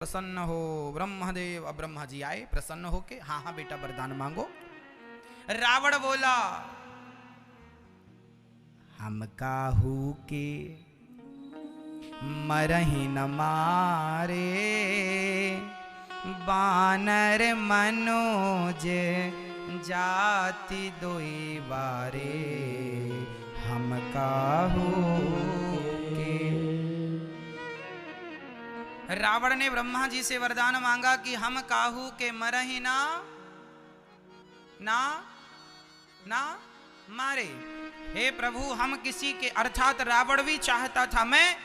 प्रसन्न हो। ब्रह्मदेव अब ब्रह्मा जी आए प्रसन्न हो के, हाँ हाँ बेटा वरदान मांगो। रावण बोला, हम काहू के मरहि न मारे, बानर मनोज जाति दोई बारे, हम काहू के। रावण ने ब्रह्मा जी से वरदान मांगा कि हम काहू के मरहि ना ना ना मारे। हे प्रभु, हम किसी के, अर्थात रावण भी चाहता था मैं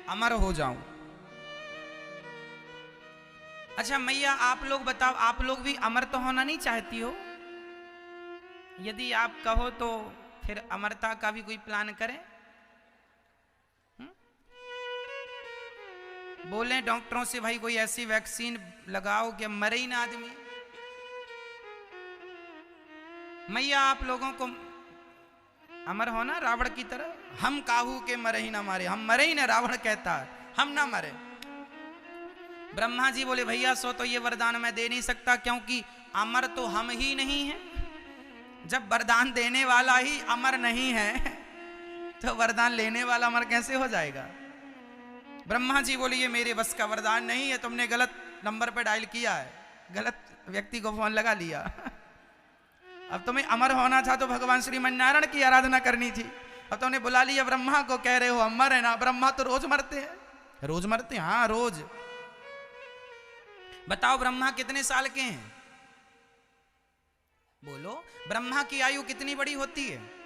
अमर हो जाऊं। अच्छा मैया आप लोग बताओ, आप लोग भी अमर तो होना नहीं चाहती हो? यदि आप कहो तो फिर अमरता का भी कोई प्लान करें। बोले डॉक्टरों से भाई कोई ऐसी वैक्सीन लगाओ कि मरे ही ना आदमी। मैया आप लोगों को अमर होना रावण की तरह? हम काहू के मरे ही ना मारे, हम मरे ही ना, रावण कहता है हम ना मरे। ब्रह्मा जी बोले भैया सो तो ये वरदान मैं दे नहीं सकता, क्योंकि अमर तो हम ही नहीं हैं। जब वरदान देने वाला ही अमर नहीं है तो वरदान लेने वाला अमर कैसे हो जाएगा? ब्रह्मा जी बोले ये मेरे बस का वरदान नहीं है, तुमने गलत नंबर पर डायल किया है, गलत व्यक्ति को फोन लगा लिया। अब तुम्हें अमर होना था तो भगवान श्रीमन नारायण की आराधना करनी थी। अब तुमने बुला लिया ब्रह्मा को, कह रहे हो अमर है ना। ब्रह्मा तो रोज मरते हैं, रोज मरते हैं, हाँ रोज। बताओ ब्रह्मा कितने साल के हैं? बोलो ब्रह्मा की आयु कितनी बड़ी होती है?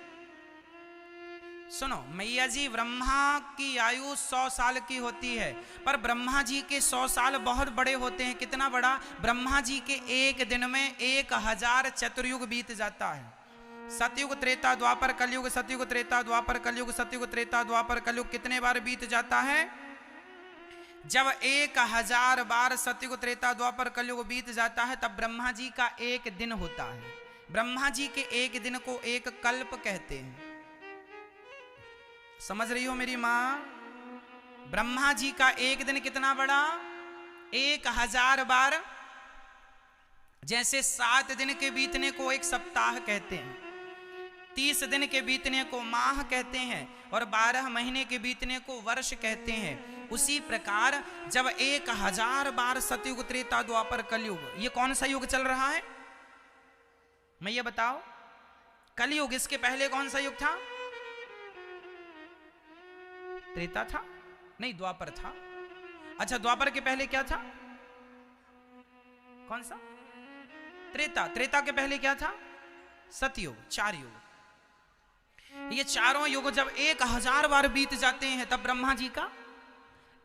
सुनो मैया जी, ब्रह्मा की आयु 100 साल की होती है, पर ब्रह्मा जी के 100 साल बहुत बड़े होते हैं। कितना बड़ा? ब्रह्मा जी के एक दिन में 1000 चतुर्युग बीत जाता है। सतयुग त्रेता द्वापर कलयुग, सतयुग त्रेता द्वापर कलयुग, सतयुग त्रेता द्वापर कलयुग कितने बार बीत जाता है? जब 1000 बार सतयुग त्रेता द्वापर कलयुग बीत जाता है तब ब्रह्मा जी का एक दिन होता है। ब्रह्मा जी के एक दिन को एक कल्प कहते हैं। समझ रही हो मेरी मां? ब्रह्मा जी का एक दिन कितना बड़ा? 1000 बार। जैसे 7 दिन के बीतने को एक सप्ताह कहते हैं, 30 दिन के बीतने को माह कहते हैं, और 12 महीने के बीतने को वर्ष कहते हैं। उसी प्रकार जब 1000 बार सतयुग त्रेता द्वापर कलयुग, ये कौन सा युग चल रहा है? मैं ये बताओ, कलयुग। इसके पहले कौन सा युग था? त्रेता था? नहीं, द्वापर था। अच्छा, द्वापर के पहले क्या था? कौन सा? त्रेता। त्रेता के पहले क्या था? सतयुग। 4 युग। ये चारों युग जब 1000 बार बीत जाते हैं तब ब्रह्मा जी का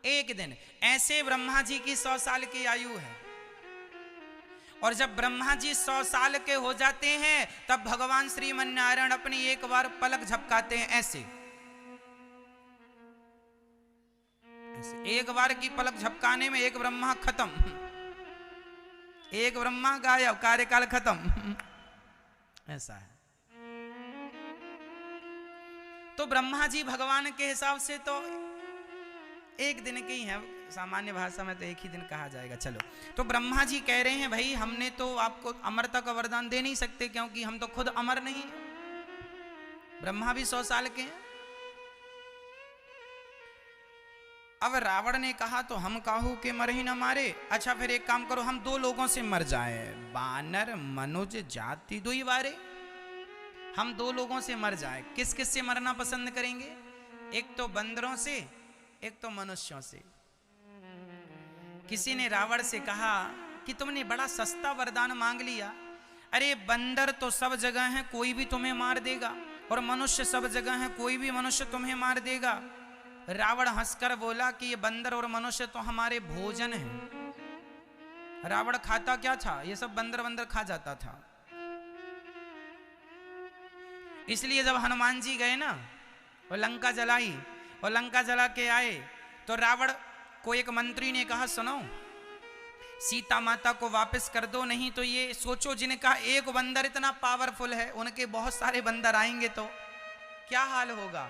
एक दिन। ऐसे ब्रह्मा जी की 100 साल की आयु है। और जब ब्रह्मा जी 100 साल के हो जाते हैं तब भगवान श्रीमन नारायण अपनी एक बार पलक झपकाते हैं, ऐसे एक बार की पलक झपकाने में एक ब्रह्मा खत्म, एक ब्रह्मा गायब, कार्यकाल खत्म। ऐसा है। तो ब्रह्मा जी भगवान के हिसाब से तो एक दिन के ही हैं, सामान्य भाषा में तो एक ही दिन कहा जाएगा। चलो, तो ब्रह्मा जी कह रहे हैं भाई हमने तो आपको अमरता का वरदान दे नहीं सकते, क्योंकि हम तो खुद अमर नहीं हैं। ब्रह्मा भी 100 साल के हैं। अब रावण ने कहा तो हम काहू के मर ही न मारे। अच्छा फिर एक काम करो, हम 2 लोगों से मर जाए, बानर मनुज जाति दुई बारे। हम 2 लोगों से मर जाए। किस किस से मरना पसंद करेंगे? एक तो बंदरों से, एक तो मनुष्यों से। किसी ने रावण से कहा कि तुमने बड़ा सस्ता वरदान मांग लिया। अरे बंदर तो सब जगह हैं, कोई भी तुम्हें मार देगा, और मनुष्य सब जगह हैं, कोई भी मनुष्य तुम्हें मार देगा। रावण हंसकर बोला कि ये बंदर और मनुष्य तो हमारे भोजन हैं। रावण खाता क्या था? ये सब बंदर बंदर खा जाता था। इसलिए जब हनुमान जी गए ना और लंका जलाई, और लंका जला के आए, तो रावण को एक मंत्री ने कहा सुनो, सीता माता को वापस कर दो, नहीं तो ये सोचो जिनका एक बंदर इतना पावरफुल है उनके बहुत सारे बंदर आएंगे तो क्या हाल होगा।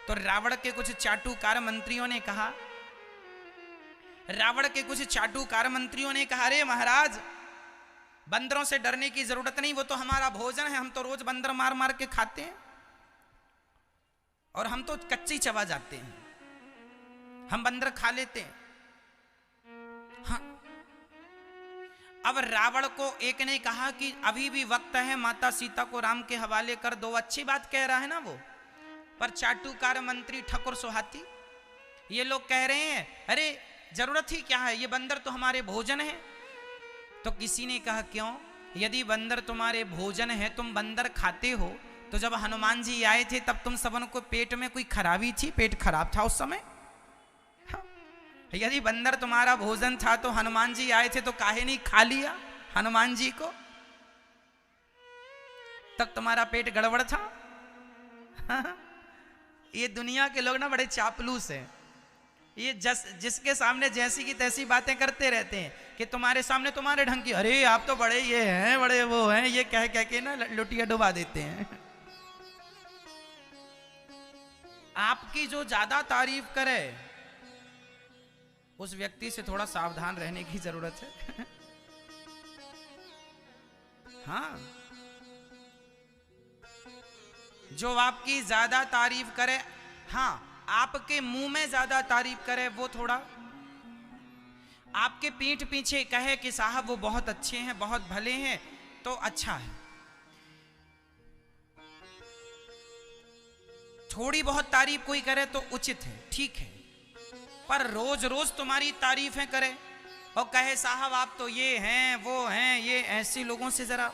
तो रावण के कुछ चाटुकार मंत्रियों ने कहा रावण के कुछ चाटुकार मंत्रियों ने कहा, अरे महाराज, बंदरों से डरने की जरूरत नहीं, वो तो हमारा भोजन है, हम तो रोज बंदर मार मार के खाते हैं और हम तो कच्ची चबा जाते हैं, हम बंदर खा लेते हैं। हाँ। अब रावण को एक ने कहा कि अभी भी वक्त है, माता सीता को राम के हवाले कर दो। अच्छी बात कह रहा है ना वो, पर चाटुकार मंत्री ठकुर सोहाती ये लोग कह रहे हैं, अरे जरूरत ही क्या है, ये बंदर तो हमारे भोजन है। तो किसी ने कहा, क्यों? यदि बंदर तुम्हारे भोजन है, तुम बंदर खाते हो, तो जब हनुमान जी आए थे तब तुम सबन को पेट में कोई खराबी थी? पेट खराब था उस समय? यदि बंदर तुम्हारा भोजन था तो हनुमान जी आए थे तो काहे नहीं खा लिया हनुमान जी को? तब तुम्हारा पेट गड़बड़ था। ये दुनिया के लोग ना बड़े चापलूस हैं, ये जिसके सामने जैसी की तैसी बातें करते रहते हैं कि तुम्हारे सामने तुम्हारे ढंग की, अरे आप तो बड़े ये हैं, बड़े वो हैं, ये कह कह के ना लुटिया डुबा देते हैं। आपकी जो ज्यादा तारीफ करे उस व्यक्ति से थोड़ा सावधान रहने की जरूरत है। हाँ, जो आपकी ज्यादा तारीफ करे, हाँ, आपके मुंह में ज्यादा तारीफ करे वो थोड़ा, आपके पीठ पीछे कहे कि साहब वो बहुत अच्छे हैं, बहुत भले हैं, तो अच्छा है। थोड़ी बहुत तारीफ कोई करे तो उचित है, ठीक है, पर रोज रोज तुम्हारी तारीफें करे और कहे साहब आप तो ये हैं वो हैं, ये ऐसे लोगों से जरा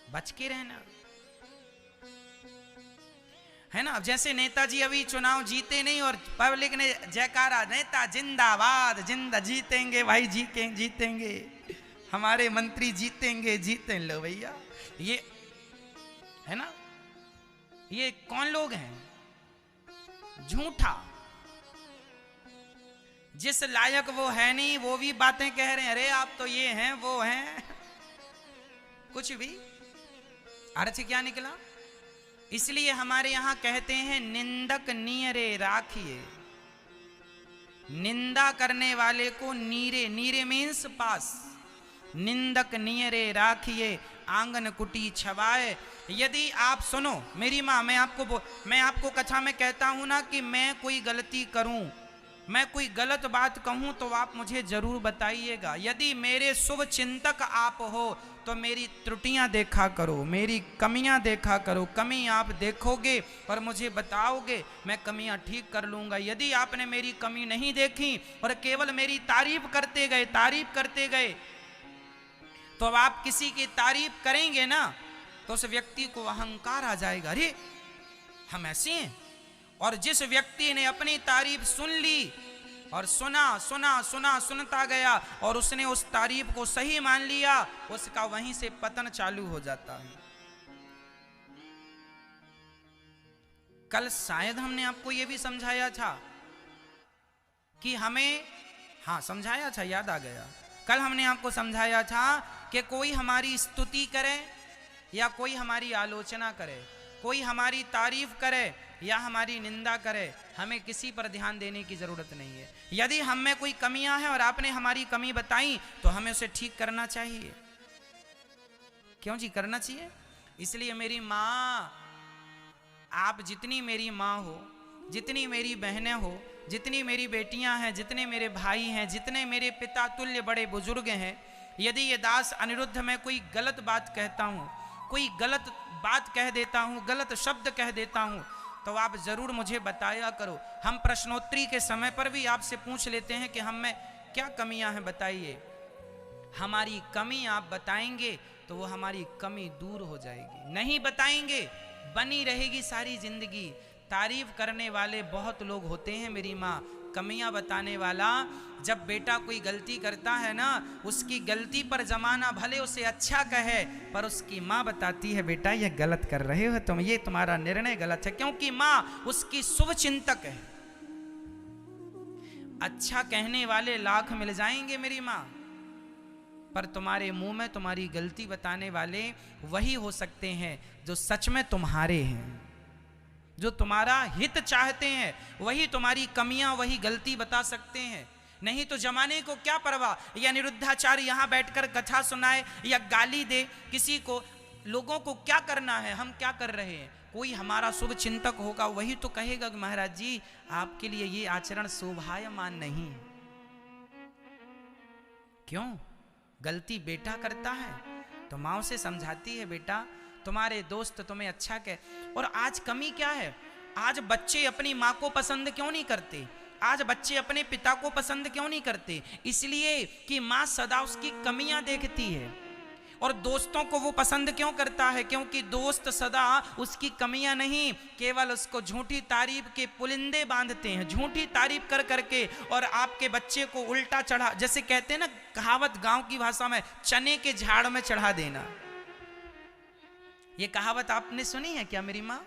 बच के रहना, है ना। अब जैसे नेताजी अभी चुनाव जीते नहीं और पब्लिक ने जयकारा, नेता जिंदाबाद, जिंदा जीतेंगे भाई, जीतेंगे हमारे मंत्री जीतेंगे, जीते लो भैया, ये है ना, ये कौन लोग हैं? झूठा, जिस लायक वो है नहीं वो भी बातें कह रहे हैं, अरे आप तो ये हैं वो हैं, कुछ भी अर्थ क्या निकला। इसलिए हमारे यहां कहते हैं, निंदक नीरे राखिए, निंदा करने वाले को नीरे, नीरे मीन्स पास, निंदक नीरे राखिए, आंगन कुटी छवाए। यदि आप सुनो मेरी माँ, मैं आपको कथा में कहता हूं ना कि मैं कोई गलती करूं, मैं कोई गलत बात कहूं तो आप मुझे जरूर बताइएगा। यदि मेरे शुभ चिंतक आप हो तो मेरी त्रुटियां देखा करो, मेरी कमियां देखा करो, कमी आप देखोगे और मुझे बताओगे, मैं कमियां ठीक कर लूंगा। यदि आपने मेरी कमी नहीं देखी और केवल मेरी तारीफ करते गए, तो अब आप किसी की तारीफ करेंगे ना तो उस व्यक्ति को अहंकार आ जाएगा, अरे हम ऐसे हैं। और जिस व्यक्ति ने अपनी तारीफ सुन ली और सुनता गया और उसने उस तारीफ को सही मान लिया, उसका वहीं से पतन चालू हो जाता है। कल शायद हमने आपको यह भी समझाया था कि हमें, हाँ समझाया था, याद आ गया, कल हमने आपको समझाया था कि कोई हमारी स्तुति करे या कोई हमारी आलोचना करे, कोई हमारी तारीफ करे या हमारी निंदा करे, हमें किसी पर ध्यान देने की जरूरत नहीं है। यदि हम में कोई कमियां हैं और आपने हमारी कमी बताई तो हमें उसे ठीक करना चाहिए। क्यों जी, करना चाहिए। इसलिए मेरी माँ, आप जितनी मेरी माँ हो, जितनी मेरी बहनें हो, जितनी मेरी बेटियां हैं, जितने मेरे भाई हैं, जितने मेरे पिता तुल्य बड़े बुजुर्ग हैं, यदि ये दास अनिरुद्ध में कोई गलत बात कहता हूँ, कोई गलत बात कह देता हूँ, गलत शब्द कह देता हूँ, तो आप जरूर मुझे बताया करो। हम प्रश्नोत्तरी के समय पर भी आपसे पूछ लेते हैं कि हम में क्या कमियां हैं, बताइए। हमारी कमी आप बताएंगे तो वो हमारी कमी दूर हो जाएगी, नहीं बताएंगे बनी रहेगी सारी जिंदगी। तारीफ करने वाले बहुत लोग होते हैं मेरी माँ, कमियां बताने वाला, जब बेटा कोई गलती करता है ना, उसकी गलती पर जमाना भले उसे अच्छा कहे, पर उसकी माँ बताती है बेटा ये गलत कर रहे हो तुम, ये तुम्हारा निर्णय गलत है, क्योंकि माँ उसकी शुभ चिंतक है। अच्छा कहने वाले लाख मिल जाएंगे मेरी माँ, पर तुम्हारे मुंह में तुम्हारी गलती बताने वाले वही हो सकते हैं जो सच में तुम्हारे हैं, जो तुम्हारा हित चाहते हैं, वही तुम्हारी कमियां, वही गलती बता सकते हैं। नहीं तो जमाने को क्या परवाह। या निरुद्धाचार्य यहाँ बैठकर कथा सुनाए या गाली दे किसी को, लोगों को क्या करना है, हम क्या कर रहे हैं। कोई हमारा शुभ चिंतक होगा वही तो कहेगा कि महाराज जी आपके लिए ये आचरण शोभायमान नहीं है। क्यों? गलती बेटा करता है तो माँ उसे समझाती है, बेटा तुम्हारे दोस्त तुम्हें अच्छा कह। और आज कमी क्या है, आज बच्चे अपनी माँ को पसंद क्यों नहीं करते, आज बच्चे अपने पिता को पसंद क्यों नहीं करते, इसलिए कि माँ सदा उसकी कमियां देखती है। और दोस्तों को वो पसंद क्यों करता है, क्योंकि दोस्त सदा उसकी कमियां नहीं, केवल उसको झूठी तारीफ के पुलिंदे बांधते हैं, झूठी तारीफ कर करके। और आपके बच्चे को उल्टा चढ़ा, जैसे कहते हैं ना कहावत गांव की भाषा में, चने के झाड़ में चढ़ा देना। ये कहावत आपने सुनी है क्या मेरी माँ?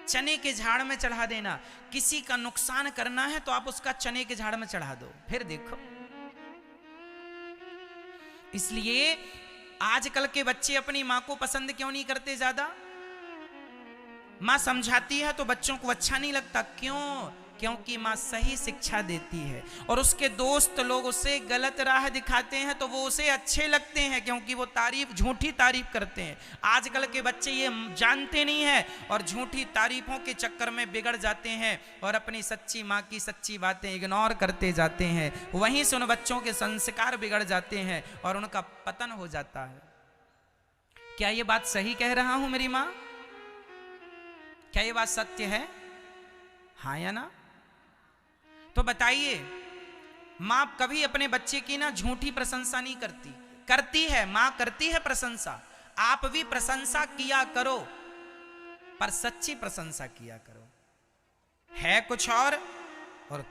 चने के झाड़ में चढ़ा देना। किसी का नुकसान करना है तो आप उसका चने के झाड़ में चढ़ा दो, फिर देखो। इसलिए आजकल के बच्चे अपनी मां को पसंद क्यों नहीं करते ज्यादा? मां समझाती है तो बच्चों को अच्छा नहीं लगता। क्यों? क्योंकि मां सही शिक्षा देती है और उसके दोस्त लोग उसे गलत राह दिखाते हैं तो वो उसे अच्छे लगते हैं, क्योंकि वो तारीफ, झूठी तारीफ करते हैं। आजकल के बच्चे ये जानते नहीं हैं और झूठी तारीफों के चक्कर में बिगड़ जाते हैं और अपनी सच्ची माँ की सच्ची बातें इग्नोर करते जाते हैं। वहीं से उन बच्चों के संस्कार बिगड़ जाते हैं और उनका पतन हो जाता है। क्या ये बात सही कह रहा हूं मेरी माँ? क्या ये बात सत्य है? हाँ या ना? तो बताइए, मां कभी अपने बच्चे की ना झूठी प्रशंसा नहीं करती। करती है मां, करती है प्रशंसा। आप भी प्रशंसा किया करो पर सच्ची प्रशंसा किया करो। है कुछ और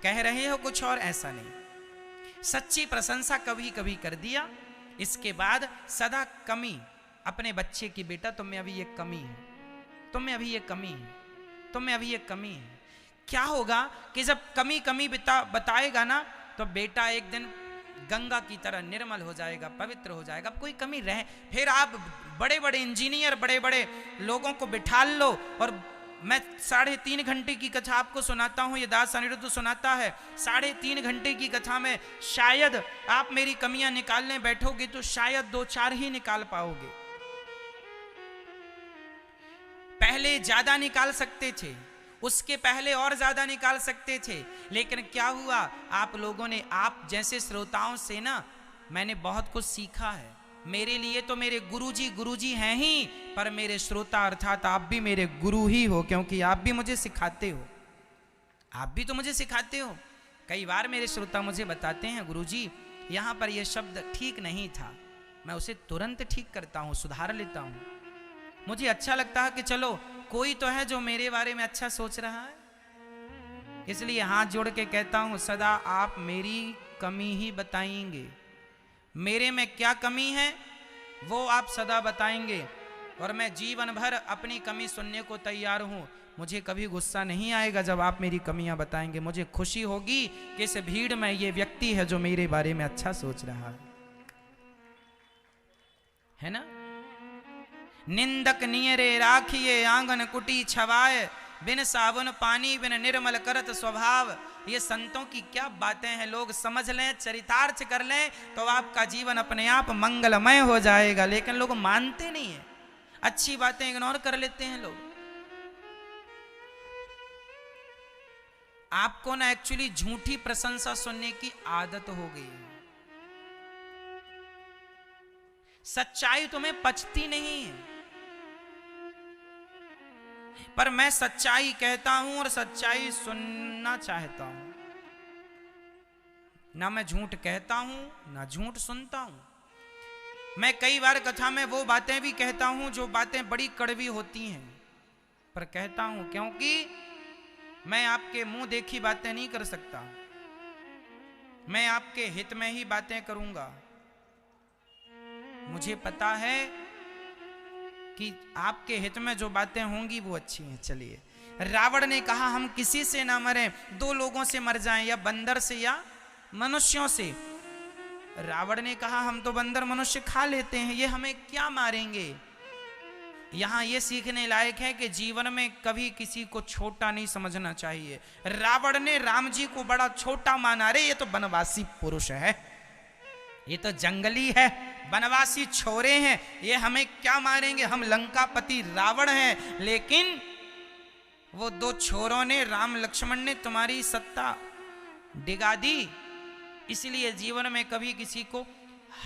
कह रहे हो कुछ और, ऐसा नहीं। सच्ची प्रशंसा कभी कभी कर दिया, इसके बाद सदा कमी अपने बच्चे की, बेटा तुम में अभी ये कमी है, तुम में अभी ये कमी है, तुम में अभी ये कमी है। क्या होगा कि जब कमी कमी बताएगा ना तो बेटा एक दिन गंगा की तरह निर्मल हो जाएगा, पवित्र हो जाएगा। अब कोई कमी रहे, फिर आप बड़े बड़े इंजीनियर, बड़े बड़े लोगों को बिठा लो और मैं 3.5 घंटे की कथा आपको सुनाता हूँ, ये दास अनिरुद्ध सुनाता है। 3.5 घंटे की कथा में शायद आप मेरी कमियां निकालने बैठोगे तो शायद 2-4 ही निकाल पाओगे। पहले ज्यादा निकाल सकते थे, उसके पहले और ज्यादा निकाल सकते थे, लेकिन क्या हुआ, आप लोगों ने, आप जैसे श्रोताओं से ना मैंने बहुत कुछ सीखा है। मेरे लिए तो मेरे गुरुजी हैं ही, पर मेरे श्रोता अर्थात आप भी मेरे गुरु ही हो, क्योंकि आप भी मुझे सिखाते हो, आप भी तो मुझे सिखाते हो। कई बार मेरे श्रोता मुझे बताते हैं, गुरुजी यहाँ पर यह शब्द ठीक नहीं था, मैं उसे तुरंत ठीक करता हूँ, सुधार लेता हूँ। मुझे अच्छा लगता है कि चलो कोई तो है जो मेरे बारे में अच्छा सोच रहा है। इसलिए हाथ जोड़ के कहता हूं, सदा आप मेरी कमी ही बताएंगे, मेरे में क्या कमी है वो आप सदा बताएंगे और मैं जीवन भर अपनी कमी सुनने को तैयार हूं। मुझे कभी गुस्सा नहीं आएगा जब आप मेरी कमियां बताएंगे, मुझे खुशी होगी कि इस भीड़ में ये व्यक्ति है जो मेरे बारे में अच्छा सोच रहा है ना। निंदक नियरे राखिए आंगन कुटी छवाए, बिन साबुन पानी बिन निर्मल करत स्वभाव। ये संतों की क्या बातें हैं, लोग समझ लें, चरितार्थ कर लें तो आपका जीवन अपने आप मंगलमय हो जाएगा। लेकिन लोग मानते नहीं है, अच्छी बातें इग्नोर कर लेते हैं लोग। आपको ना एक्चुअली झूठी प्रशंसा सुनने की आदत हो गई है, सच्चाई तुम्हें पचती नहीं है। पर मैं सच्चाई कहता हूं और सच्चाई सुनना चाहता हूं, ना मैं झूठ कहता हूं ना झूठ सुनता हूं। मैं कई बार कथा में वो बातें भी कहता हूं जो बातें बड़ी कड़वी होती हैं, पर कहता हूं क्योंकि मैं आपके मुंह देखी बातें नहीं कर सकता, मैं आपके हित में ही बातें करूंगा। मुझे पता है कि आपके हित में जो बातें होंगी वो अच्छी हैं। चलिए, रावण ने कहा हम किसी से ना मरें, 2 लोगों से मर जाएं, या बंदर से या मनुष्यों से। रावण ने कहा हम तो बंदर मनुष्य खा लेते हैं, ये हमें क्या मारेंगे। यहां ये सीखने लायक है कि जीवन में कभी किसी को छोटा नहीं समझना चाहिए। रावण ने राम जी को बड़ा छोटा माना। रे ये तो वनवासी पुरुष है, ये तो जंगली है, वनवासी छोरे हैं, ये हमें क्या मारेंगे, हम लंकापति रावण हैं। लेकिन वो दो छोरों ने, राम लक्ष्मण ने तुम्हारी सत्ता डिगा दी। इसलिए जीवन में कभी किसी को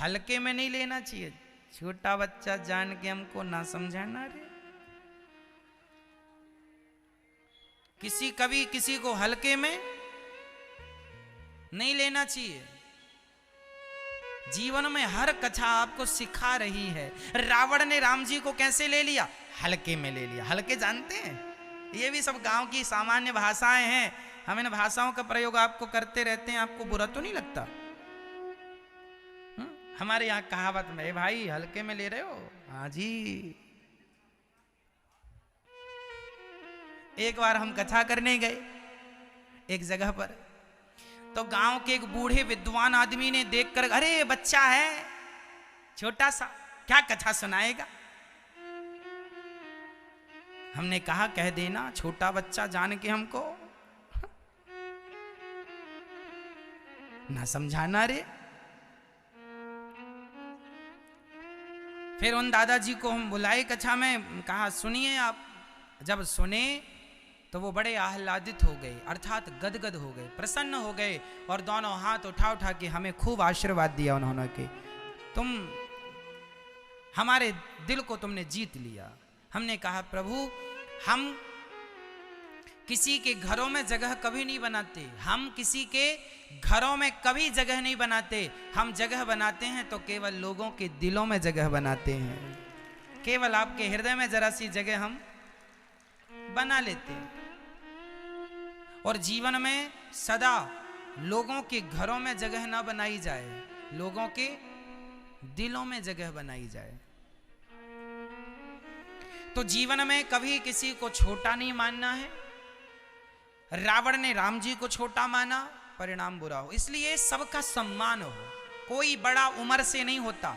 हल्के में नहीं लेना चाहिए। छोटा बच्चा जान के हमको ना समझाना रे। कभी किसी को हल्के में नहीं लेना चाहिए। जीवन में हर कथा आपको सिखा रही है। रावण ने राम जी को कैसे ले लिया? हल्के में ले लिया। हल्के जानते हैं, ये भी सब गांव की सामान्य भाषाएं हैं। हम इन भाषाओं का प्रयोग आपको करते रहते हैं, आपको बुरा तो नहीं लगता? हमारे यहाँ कहावत में, भाई हल्के में ले रहे हो? हाँ जी। एक बार हम कथा करने गए एक जगह पर, तो गांव के एक बूढ़े विद्वान आदमी ने देखकर, अरे बच्चा है छोटा सा, क्या कथा सुनाएगा? हमने कहा कह देना, छोटा बच्चा जान के हमको ना समझाना रे। फिर उन दादाजी को हम बुलाए कक्षा में, कहा सुनिए आप। जब सुने तो वो बड़े आह्लादित हो गए, अर्थात गदगद हो गए, प्रसन्न हो गए, और दोनों हाथ उठा उठा के हमें खूब आशीर्वाद दिया उन्होंने कि तुम हमारे दिल को तुमने जीत लिया। हमने कहा प्रभु, हम किसी के घरों में जगह कभी नहीं बनाते, हम किसी के घरों में कभी जगह नहीं बनाते। हम जगह बनाते हैं तो केवल लोगों के दिलों में जगह बनाते हैं। केवल आपके हृदय में जरा सी जगह हम बना लेते हैं। और जीवन में सदा लोगों के घरों में जगह ना बनाई जाए, लोगों के दिलों में जगह बनाई जाए। तो जीवन में कभी किसी को छोटा नहीं मानना है। रावण ने राम जी को छोटा माना, परिणाम बुरा हो। इसलिए सबका सम्मान हो, कोई बड़ा उम्र से नहीं होता।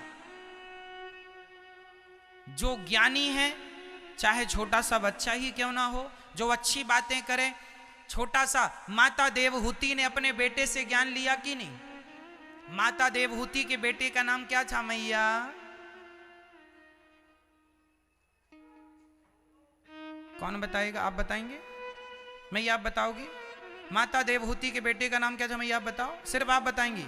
जो ज्ञानी है, चाहे छोटा सा बच्चा ही क्यों ना हो, जो अच्छी बातें करे, छोटा सा, माता देवहूति ने अपने बेटे से ज्ञान लिया कि नहीं? माता देवहूति के बेटे का नाम क्या था मैया? कौन बताएगा? आप बताएंगे? मैया आप बताओगी? माता देवहूति के बेटे का नाम क्या था मैया? आप बताओ, सिर्फ आप बताएंगी।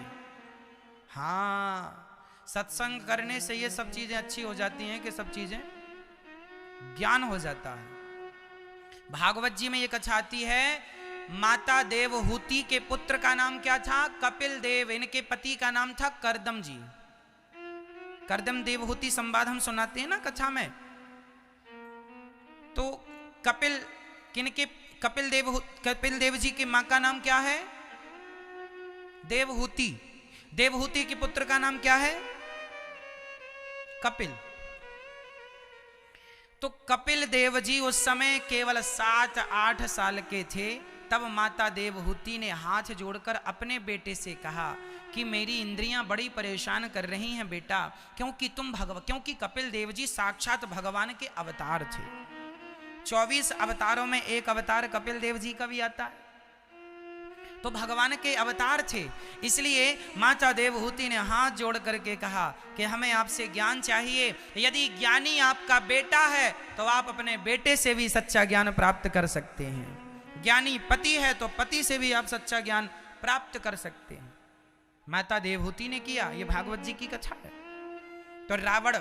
हाँ, सत्संग करने से ये सब चीजें अच्छी हो जाती हैं कि सब चीजें ज्ञान हो जाता है। भागवत जी में ये कथा आती है, माता देवहूति के पुत्र का नाम क्या था? कपिल देव। इनके पति का नाम था करदम जी। करदम देवहूति संवाद हम सुनाते हैं ना कथा में। तो कपिल देव जी की मां का नाम क्या है? देवहूति। देवहूति के पुत्र का नाम क्या है? कपिल। तो कपिल देव जी उस समय केवल 7-8 साल के थे। तब माता देवहूति ने हाथ जोड़कर अपने बेटे से कहा कि मेरी इंद्रियां बड़ी परेशान कर रही हैं बेटा, क्योंकि कपिल देव जी साक्षात भगवान के अवतार थे। 24 अवतारों में एक अवतार कपिल देव जी का भी आता है, तो भगवान के अवतार थे। इसलिए माता देवहूति ने हाथ जोड़ करके कहा कि हमें आपसे ज्ञान चाहिए। यदि ज्ञानी आपका बेटा है तो आप अपने बेटे से भी सच्चा ज्ञान प्राप्त कर सकते हैं। ज्ञानी पति है तो पति से भी आप सच्चा ज्ञान प्राप्त कर सकते हैं। माता देवहूति ने किया। ये भागवत जी की कथा है। तो रावण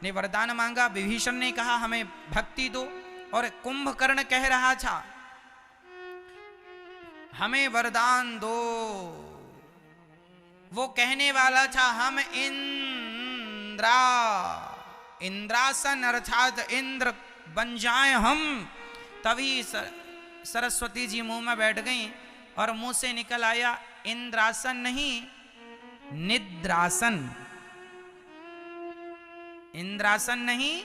ने वरदान मांगा, विभीषण ने कहा हमें भक्ति दो, और कुंभकर्ण कह रहा था हमें वरदान दो। वो कहने वाला था हम इंद्रासन अर्थात इंद्र बन जाएं हम। तभी सरस्वती जी मुंह में बैठ गई और मुंह से निकल आया इंद्रासन नहीं, निद्रासन। इंद्रासन नहीं,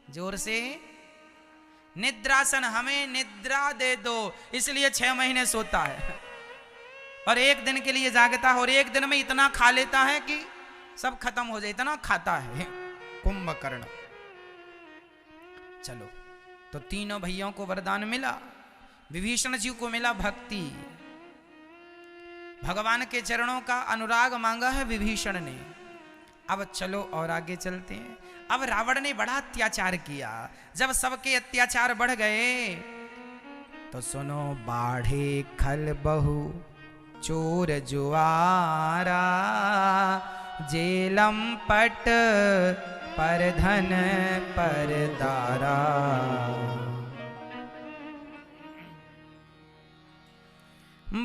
जोर से, निद्रासन। हमें निद्रा दे दो। इसलिए 6 महीने सोता है और 1 दिन के लिए जागता है, और 1 दिन में इतना खा लेता है कि सब खत्म हो जाए, इतना खाता है कुंभकर्ण। चलो, तो तीनों भैयों को वरदान मिला। विभीषण जी को मिला भक्ति, भगवान के चरणों का अनुराग मांगा है विभीषण ने। अब चलो और आगे चलते हैं। अब रावण ने बड़ा अत्याचार किया। जब सबके अत्याचार बढ़ गए तो सुनो, बाढ़े खल बहु चोर जुआरा, जेलम पट पर धन पर दारा।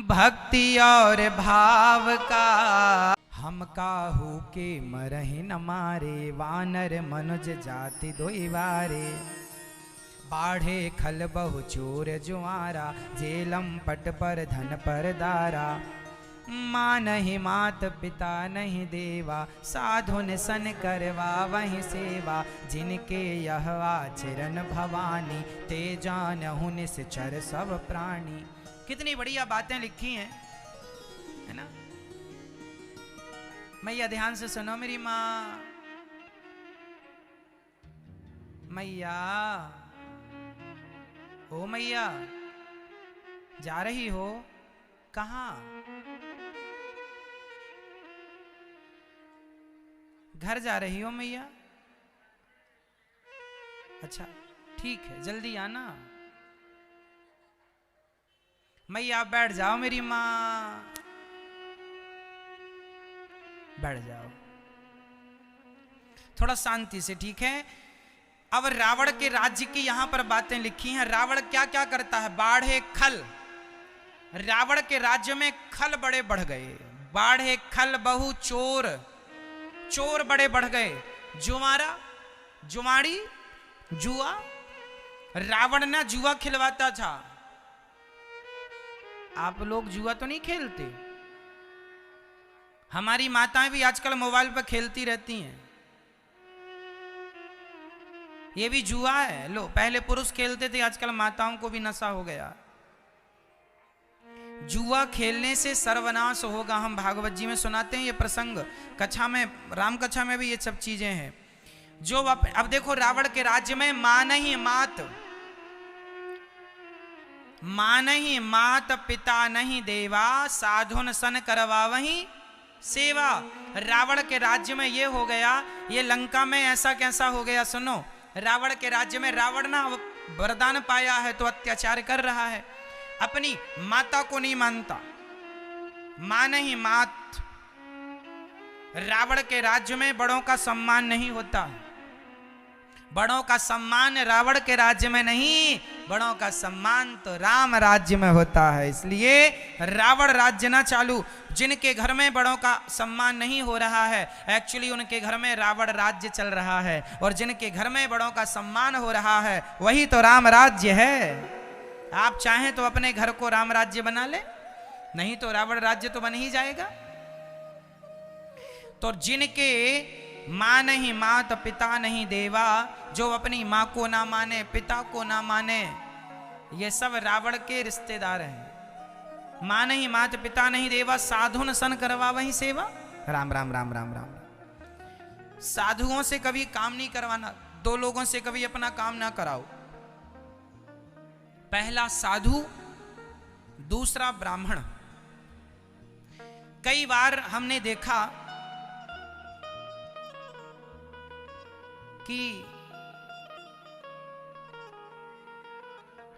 भक्ति और भाव का हम काहू के मरहि न मारे, वानर मनुज जाति दोई बारे। बाढ़े खल बहु चोर जुआरा, जेलम पट पर धन पर दारा। माँ नहीं मात पिता नहीं देवा, साधुन सन करवा वही सेवा। जिनके यह आचरण भवानी, ते जानहु निश्चर सब प्राणी। कितनी बढ़िया बातें लिखी हैं, है ना। मैया ध्यान से सुनो मेरी माँ। मैया, ओ मैया, जा रही हो कहाँ? घर जा रही हो मैया? अच्छा ठीक है, जल्दी आना। मैया आप बैठ जाओ मेरी माँ, बैठ जाओ थोड़ा शांति से, ठीक है। अब रावण के राज्य की यहां पर बातें लिखी हैं। रावण क्या क्या करता है? बाढ़े खल, रावण के राज्य में खल बड़े बढ़ गए। बाढ़े खल बहु चोर, चोर बड़े बढ़ गए। जुआरा, जुआड़ी, जुआ, रावण ना जुआ खिलवाता था। आप लोग जुआ तो नहीं खेलते? हमारी माताएं भी आजकल मोबाइल पर खेलती रहती हैं, ये भी जुआ है। लो, पहले पुरुष खेलते थे, आजकल माताओं को भी नशा हो गया। जुआ खेलने से सर्वनाश होगा। हम भागवत जी में सुनाते हैं ये प्रसंग, कथा में, राम कथा में भी ये सब चीजें हैं। जो अब देखो, रावण के राज्य में मां नहीं मात, मां नहीं मात पिता नहीं देवा, साधुन सन करवा वही सेवा। रावण के राज्य में ये हो गया। ये लंका में ऐसा कैसा हो गया? सुनो, रावण के राज्य में रावण ना वरदान पाया है तो अत्याचार कर रहा है, अपनी माता को नहीं मानता। मां नहीं मात। रावण के राज्य में बड़ों का सम्मान नहीं होता। बड़ों का सम्मान रावण के राज्य में नहीं, बड़ों का सम्मान तो राम राज्य में होता है। इसलिए रावण राज्य ना चालू। जिनके घर में बड़ों का सम्मान नहीं हो रहा है, एक्चुअली उनके घर में रावण राज्य चल रहा है। और जिनके घर में बड़ों का सम्मान हो रहा है, वही तो राम राज्य है। आप चाहें तो अपने घर को राम राज्य बना ले, नहीं तो रावण राज्य तो बन ही जाएगा। तो जिनके मां नहीं मात पिता नहीं देवा, जो अपनी मां को ना माने, पिता को ना माने, ये सब रावण के रिश्तेदार हैं। मां नहीं मात पिता नहीं देवा, साधुन सन करवा वही सेवा। राम राम राम राम राम। साधुओं से कभी काम नहीं करवाना, दो लोगों से कभी अपना काम ना कराओ। पहला साधु, दूसरा ब्राह्मण। कई बार हमने देखा कि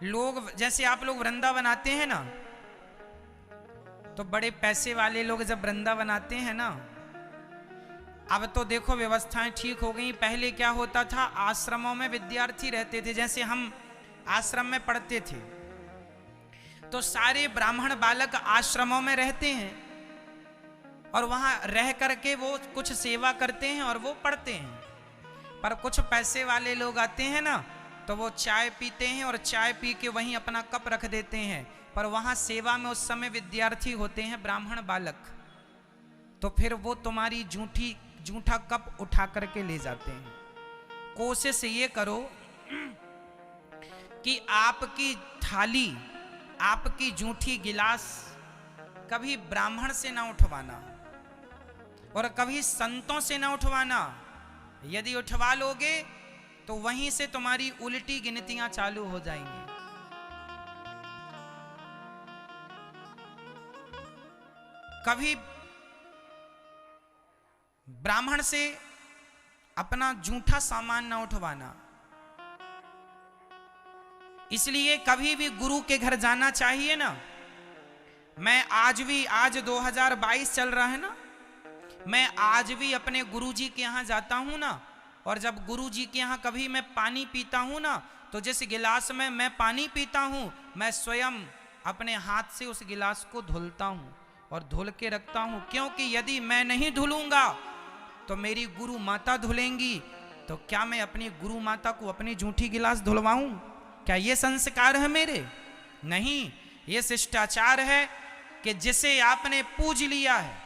लोग, जैसे आप लोग वृंदावन आते हैं ना, तो बड़े पैसे वाले लोग जब वृंदावन आते हैं ना, अब तो देखो व्यवस्थाएं ठीक हो गई। पहले क्या होता था, आश्रमों में विद्यार्थी रहते थे, जैसे हम आश्रम में पढ़ते थे, तो सारे ब्राह्मण बालक आश्रमों में रहते हैं और वहां रह करके वो कुछ सेवा करते हैं और वो पढ़ते हैं। पर कुछ पैसे वाले लोग आते हैं ना, तो वो चाय पीते हैं और चाय पी के वहीं अपना कप रख देते हैं। पर वहां सेवा में उस समय विद्यार्थी होते हैं ब्राह्मण बालक, तो फिर वो तुम्हारी जूठा कप उठा करके ले जाते हैं। कोशिश ये करो कि आपकी थाली, आपकी जूठी गिलास कभी ब्राह्मण से ना उठवाना और कभी संतों से ना उठवाना। यदि उठवा लोगे तो वहीं से तुम्हारी उल्टी गिनतियां चालू हो जाएंगी। कभी ब्राह्मण से अपना जूठा सामान ना उठवाना। इसलिए कभी भी गुरु के घर जाना चाहिए ना। मैं आज 2022 चल रहा है ना, मैं आज भी अपने गुरुजी के यहाँ जाता हूँ ना, और जब गुरुजी के यहाँ कभी मैं पानी पीता हूँ ना, तो जिस गिलास में मैं पानी पीता हूँ, मैं स्वयं अपने हाथ से उस गिलास को धुलता हूँ और धुल के रखता हूँ। क्योंकि यदि मैं नहीं धुलूंगा तो मेरी गुरु माता धुलेंगी, तो क्या मैं अपनी गुरु माता को अपनी जूठी गिलास धुलवाऊं? क्या ये संस्कार है मेरे? नहीं, ये शिष्टाचार है कि जिसे आपने पूज लिया है,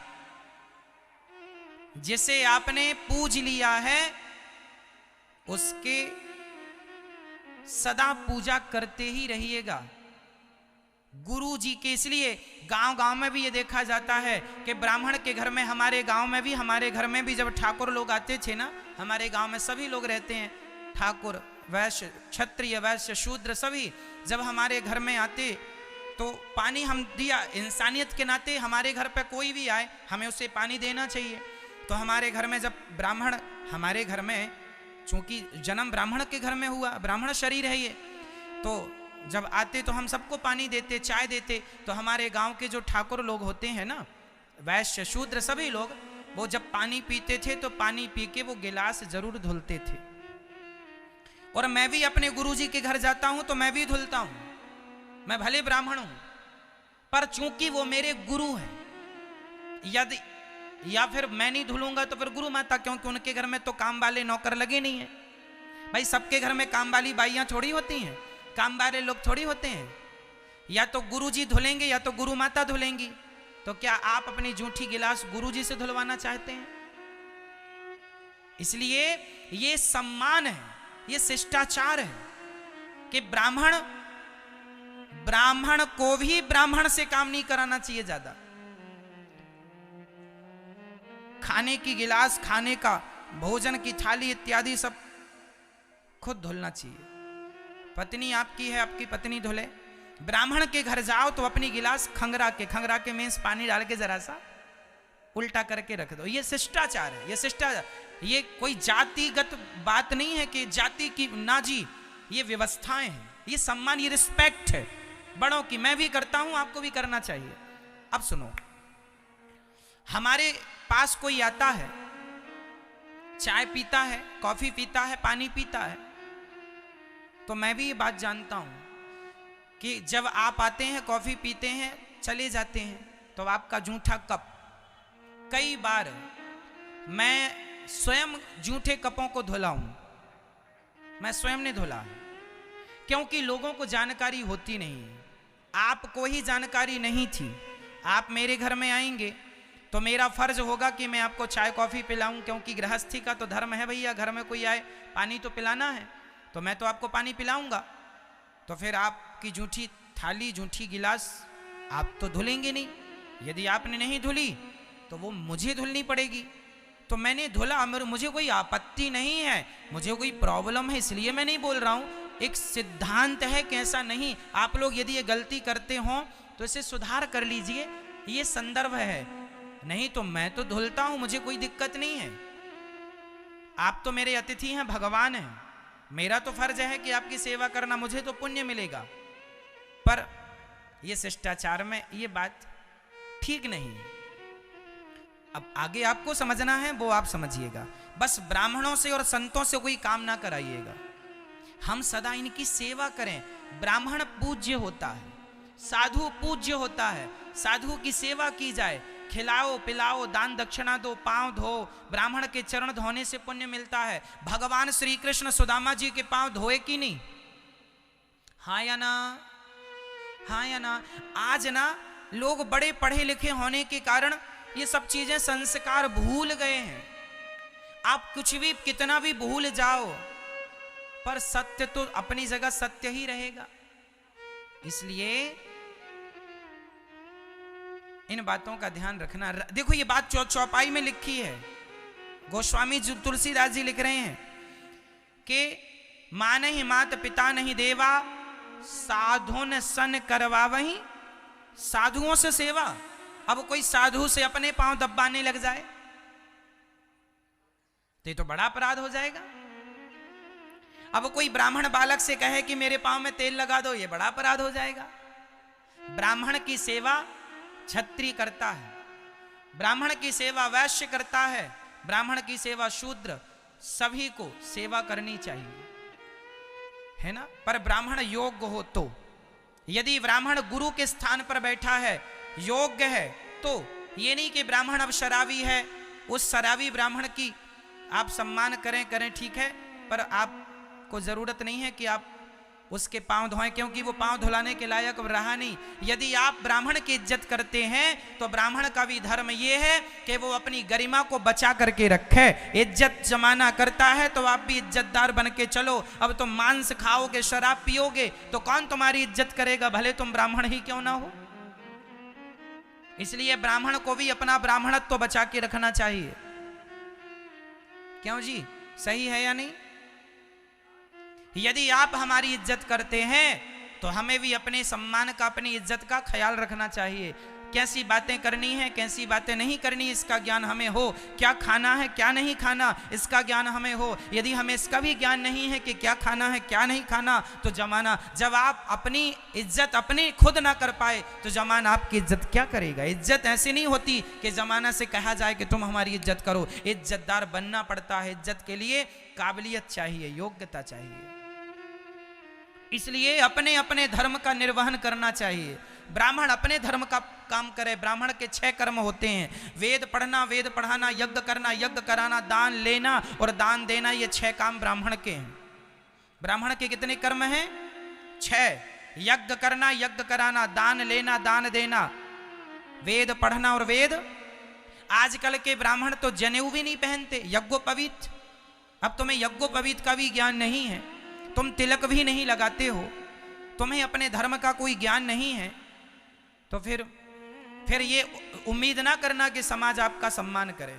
जिसे आपने पूज लिया है, उसके सदा पूजा करते ही रहिएगा गुरु जी के। इसलिए गांव गांव में भी ये देखा जाता है कि ब्राह्मण के घर में, हमारे गांव में भी, हमारे घर में भी जब ठाकुर लोग आते थे ना, हमारे गांव में सभी लोग रहते हैं, ठाकुर, वैश्य, क्षत्रिय, वैश्य, शूद्र, सभी जब हमारे घर में आते तो पानी हम दिया, इंसानियत के नाते हमारे घर पे कोई भी आए हमें उसे पानी देना चाहिए। तो हमारे घर में जब ब्राह्मण, हमारे घर में चूंकि जन्म ब्राह्मण के घर में हुआ, ब्राह्मण शरीर है ये, तो जब आते तो हम सबको पानी देते, चाय देते। तो हमारे गांव के जो ठाकुर लोग होते हैं ना, वैश्य, शूद्र, सभी लोग, वो जब पानी पीते थे तो पानी पी के वो गिलास जरूर धुलते थे। और मैं भी अपने गुरुजी के घर जाता हूं तो मैं भी धुलता हूं। मैं भले ब्राह्मण हूं, पर चूंकि वो मेरे गुरु हैं, यदि या फिर मैं नहीं धुलूंगा तो फिर गुरु माता, क्योंकि उनके घर में तो काम वाले नौकर लगे नहीं है। भाई सबके घर में काम वाली बाइयां थोड़ी होती हैं, काम वाले लोग थोड़ी होते हैं। या तो गुरुजी धुलेंगे या तो गुरु माता धुलेंगी। तो क्या आप अपनी जूठी गिलास गुरुजी से धुलवाना चाहते हैं? इसलिए ये सम्मान है, ये शिष्टाचार है कि ब्राह्मण को भी ब्राह्मण से काम नहीं कराना चाहिए ज्यादा। खाने की गिलास, खाने का भोजन की थाली इत्यादि सब खुद धुलना चाहिए। पत्नी आपकी है, आपकी पत्नी धुले। ब्राह्मण के घर जाओ तो अपनी गिलास खंगरा के में पानी डाल के जरा सा उल्टा करके रख दो। ये शिष्टाचार है, ये शिष्टाचार, ये कोई जातिगत बात नहीं है कि जाति की ना जी, ये व्यवस्थाएं हैं, ये सम्मान, ये रिस्पेक्ट है बड़ों की। मैं भी करता हूं, आपको भी करना चाहिए। अब सुनो, हमारे पास कोई आता है, चाय पीता है, कॉफी पीता है, पानी पीता है, तो मैं भी ये बात जानता हूं कि जब आप आते हैं, कॉफी पीते हैं, चले जाते हैं, तो आपका जूठा कप, कई बार मैं स्वयं जूठे कपों को धुला हूं, मैं स्वयं ने धुला, क्योंकि लोगों को जानकारी होती नहीं है। आपको ही जानकारी नहीं थी। आप मेरे घर में आएंगे तो मेरा फर्ज होगा कि मैं आपको चाय कॉफी पिलाऊं, क्योंकि गृहस्थी का तो धर्म है भैया, घर में कोई आए पानी तो पिलाना है, तो मैं तो आपको पानी पिलाऊंगा। तो फिर आपकी जूठी थाली, जूठी गिलास आप तो धुलेंगे नहीं। यदि आपने नहीं धुली तो वो मुझे धुलनी पड़ेगी। तो मैंने धुला, मुझे कोई आपत्ति नहीं है, मुझे कोई प्रॉब्लम है, इसलिए मैं नहीं बोल रहा हूं। एक सिद्धांत है कि ऐसा नहीं। आप लोग यदि ये गलती करते हो तो इसे सुधार कर लीजिए, ये संदर्भ है। नहीं तो मैं तो धुलता हूं, मुझे कोई दिक्कत नहीं है। आप तो मेरे अतिथि हैं, भगवान हैं, मेरा तो फर्ज है कि आपकी सेवा करना, मुझे तो पुण्य मिलेगा। पर यह शिष्टाचार में ये बात ठीक नहीं है। अब आगे आपको समझना है, वो आप समझिएगा। बस ब्राह्मणों से और संतों से कोई काम ना कराइएगा। हम सदा इनकी सेवा करें। ब्राह्मण पूज्य होता है, साधु पूज्य होता है, साधु की सेवा की जाए, खिलाओ पिलाओ, दान दक्षिणा दो, पांव धो, ब्राह्मण के चरण धोने से पुण्य मिलता है। भगवान श्री कृष्ण सुदामा जी के पांव धोए कि नहीं? हाँ या ना? हाँ या ना? आज ना लोग बड़े पढ़े लिखे होने के कारण ये सब चीजें, संस्कार भूल गए हैं। आप कुछ भी कितना भी भूल जाओ, पर सत्य तो अपनी जगह सत्य ही रहेगा। इसलिए इन बातों का ध्यान रखना। देखो ये बात चौपाई में लिखी है, गोस्वामी तुलसीदास जी लिख रहे हैं कि माँ नहीं मात पिता नहीं देवा, साधु न सन करवावहीं। साधुओं से सेवा, अब कोई साधु से अपने पांव दबाने लग जाए तो ये तो बड़ा अपराध हो जाएगा। अब कोई ब्राह्मण बालक से कहे कि मेरे पांव में तेल लगा दो, ये बड़ा अपराध हो जाएगा। ब्राह्मण की सेवा क्षत्रिय करता है, ब्राह्मण की सेवा वैश्य करता है, ब्राह्मण की सेवा शूद्र, सभी को सेवा करनी चाहिए, है ना। पर ब्राह्मण योग्य हो तो, यदि ब्राह्मण गुरु के स्थान पर बैठा है, योग्य है, तो ये नहीं कि ब्राह्मण अब शराबी है, उस शराबी ब्राह्मण की आप सम्मान करें ठीक है, पर आपको जरूरत नहीं है कि आप उसके पांव धोएं, क्योंकि वो पांव धुलाने के लायक रहा नहीं। यदि आप ब्राह्मण की इज्जत करते हैं तो ब्राह्मण का भी धर्म ये है कि वो अपनी गरिमा को बचा करके रखे। इज्जत जमाना करता है तो आप भी इज्जतदार बन के चलो। अब तुम मांस खाओगे, शराब पियोगे तो कौन तुम्हारी इज्जत करेगा, भले तुम ब्राह्मण ही क्यों ना हो। इसलिए ब्राह्मण को भी अपना ब्राह्मणत्व तो बचा के रखना चाहिए। क्यों जी, सही है या नहीं? यदि आप हमारी इज्जत करते हैं तो हमें भी अपने सम्मान का, अपनी इज्जत का ख्याल रखना चाहिए। कैसी बातें करनी है, कैसी बातें नहीं करनी, इसका ज्ञान हमें हो। क्या खाना है, क्या नहीं खाना, इसका ज्ञान हमें हो। यदि हमें इसका भी ज्ञान नहीं है कि क्या खाना है, क्या नहीं खाना, तो जमाना, जब आप अपनी इज्जत अपनी खुद ना कर पाए तो जमाना आपकी इज्जत क्या करेगा। इज्जत ऐसी नहीं होती कि जमाना से कहा जाए कि तुम हमारी इज्जत करो। इज्जतदार बनना पड़ता है। इज्जत के लिए काबिलियत चाहिए, योग्यता चाहिए। इसलिए अपने अपने धर्म का निर्वहन करना चाहिए। ब्राह्मण अपने धर्म का काम करे। ब्राह्मण के 6 कर्म होते हैं, वेद पढ़ना, वेद पढ़ाना, यज्ञ करना, यज्ञ कराना, दान लेना और दान देना। ये 6 काम ब्राह्मण के हैं। ब्राह्मण के कितने कर्म हैं? 6। यज्ञ करना, यज्ञ कराना, दान लेना, दान देना, वेद पढ़ना और वेद। आजकल के ब्राह्मण तो जनेऊ भी नहीं पहनते, यज्ञोपवीत। अब तुम्हें यज्ञोपवीत का भी ज्ञान नहीं है, तुम तिलक भी नहीं लगाते हो, तुम्हें अपने धर्म का कोई ज्ञान नहीं है, तो फिर ये उम्मीद ना करना कि समाज आपका सम्मान करे।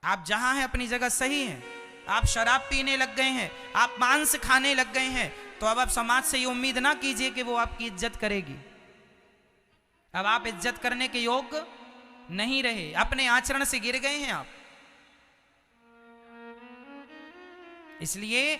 आप जहां हैं अपनी जगह सही हैं। आप शराब पीने लग गए हैं, आप मांस खाने लग गए हैं, तो अब आप समाज से ये उम्मीद ना कीजिए कि वो आपकी इज्जत करेगी। अब आप इज्जत करने के योग्य नहीं रहे, अपने आचरण से गिर गए हैं आप। इसलिए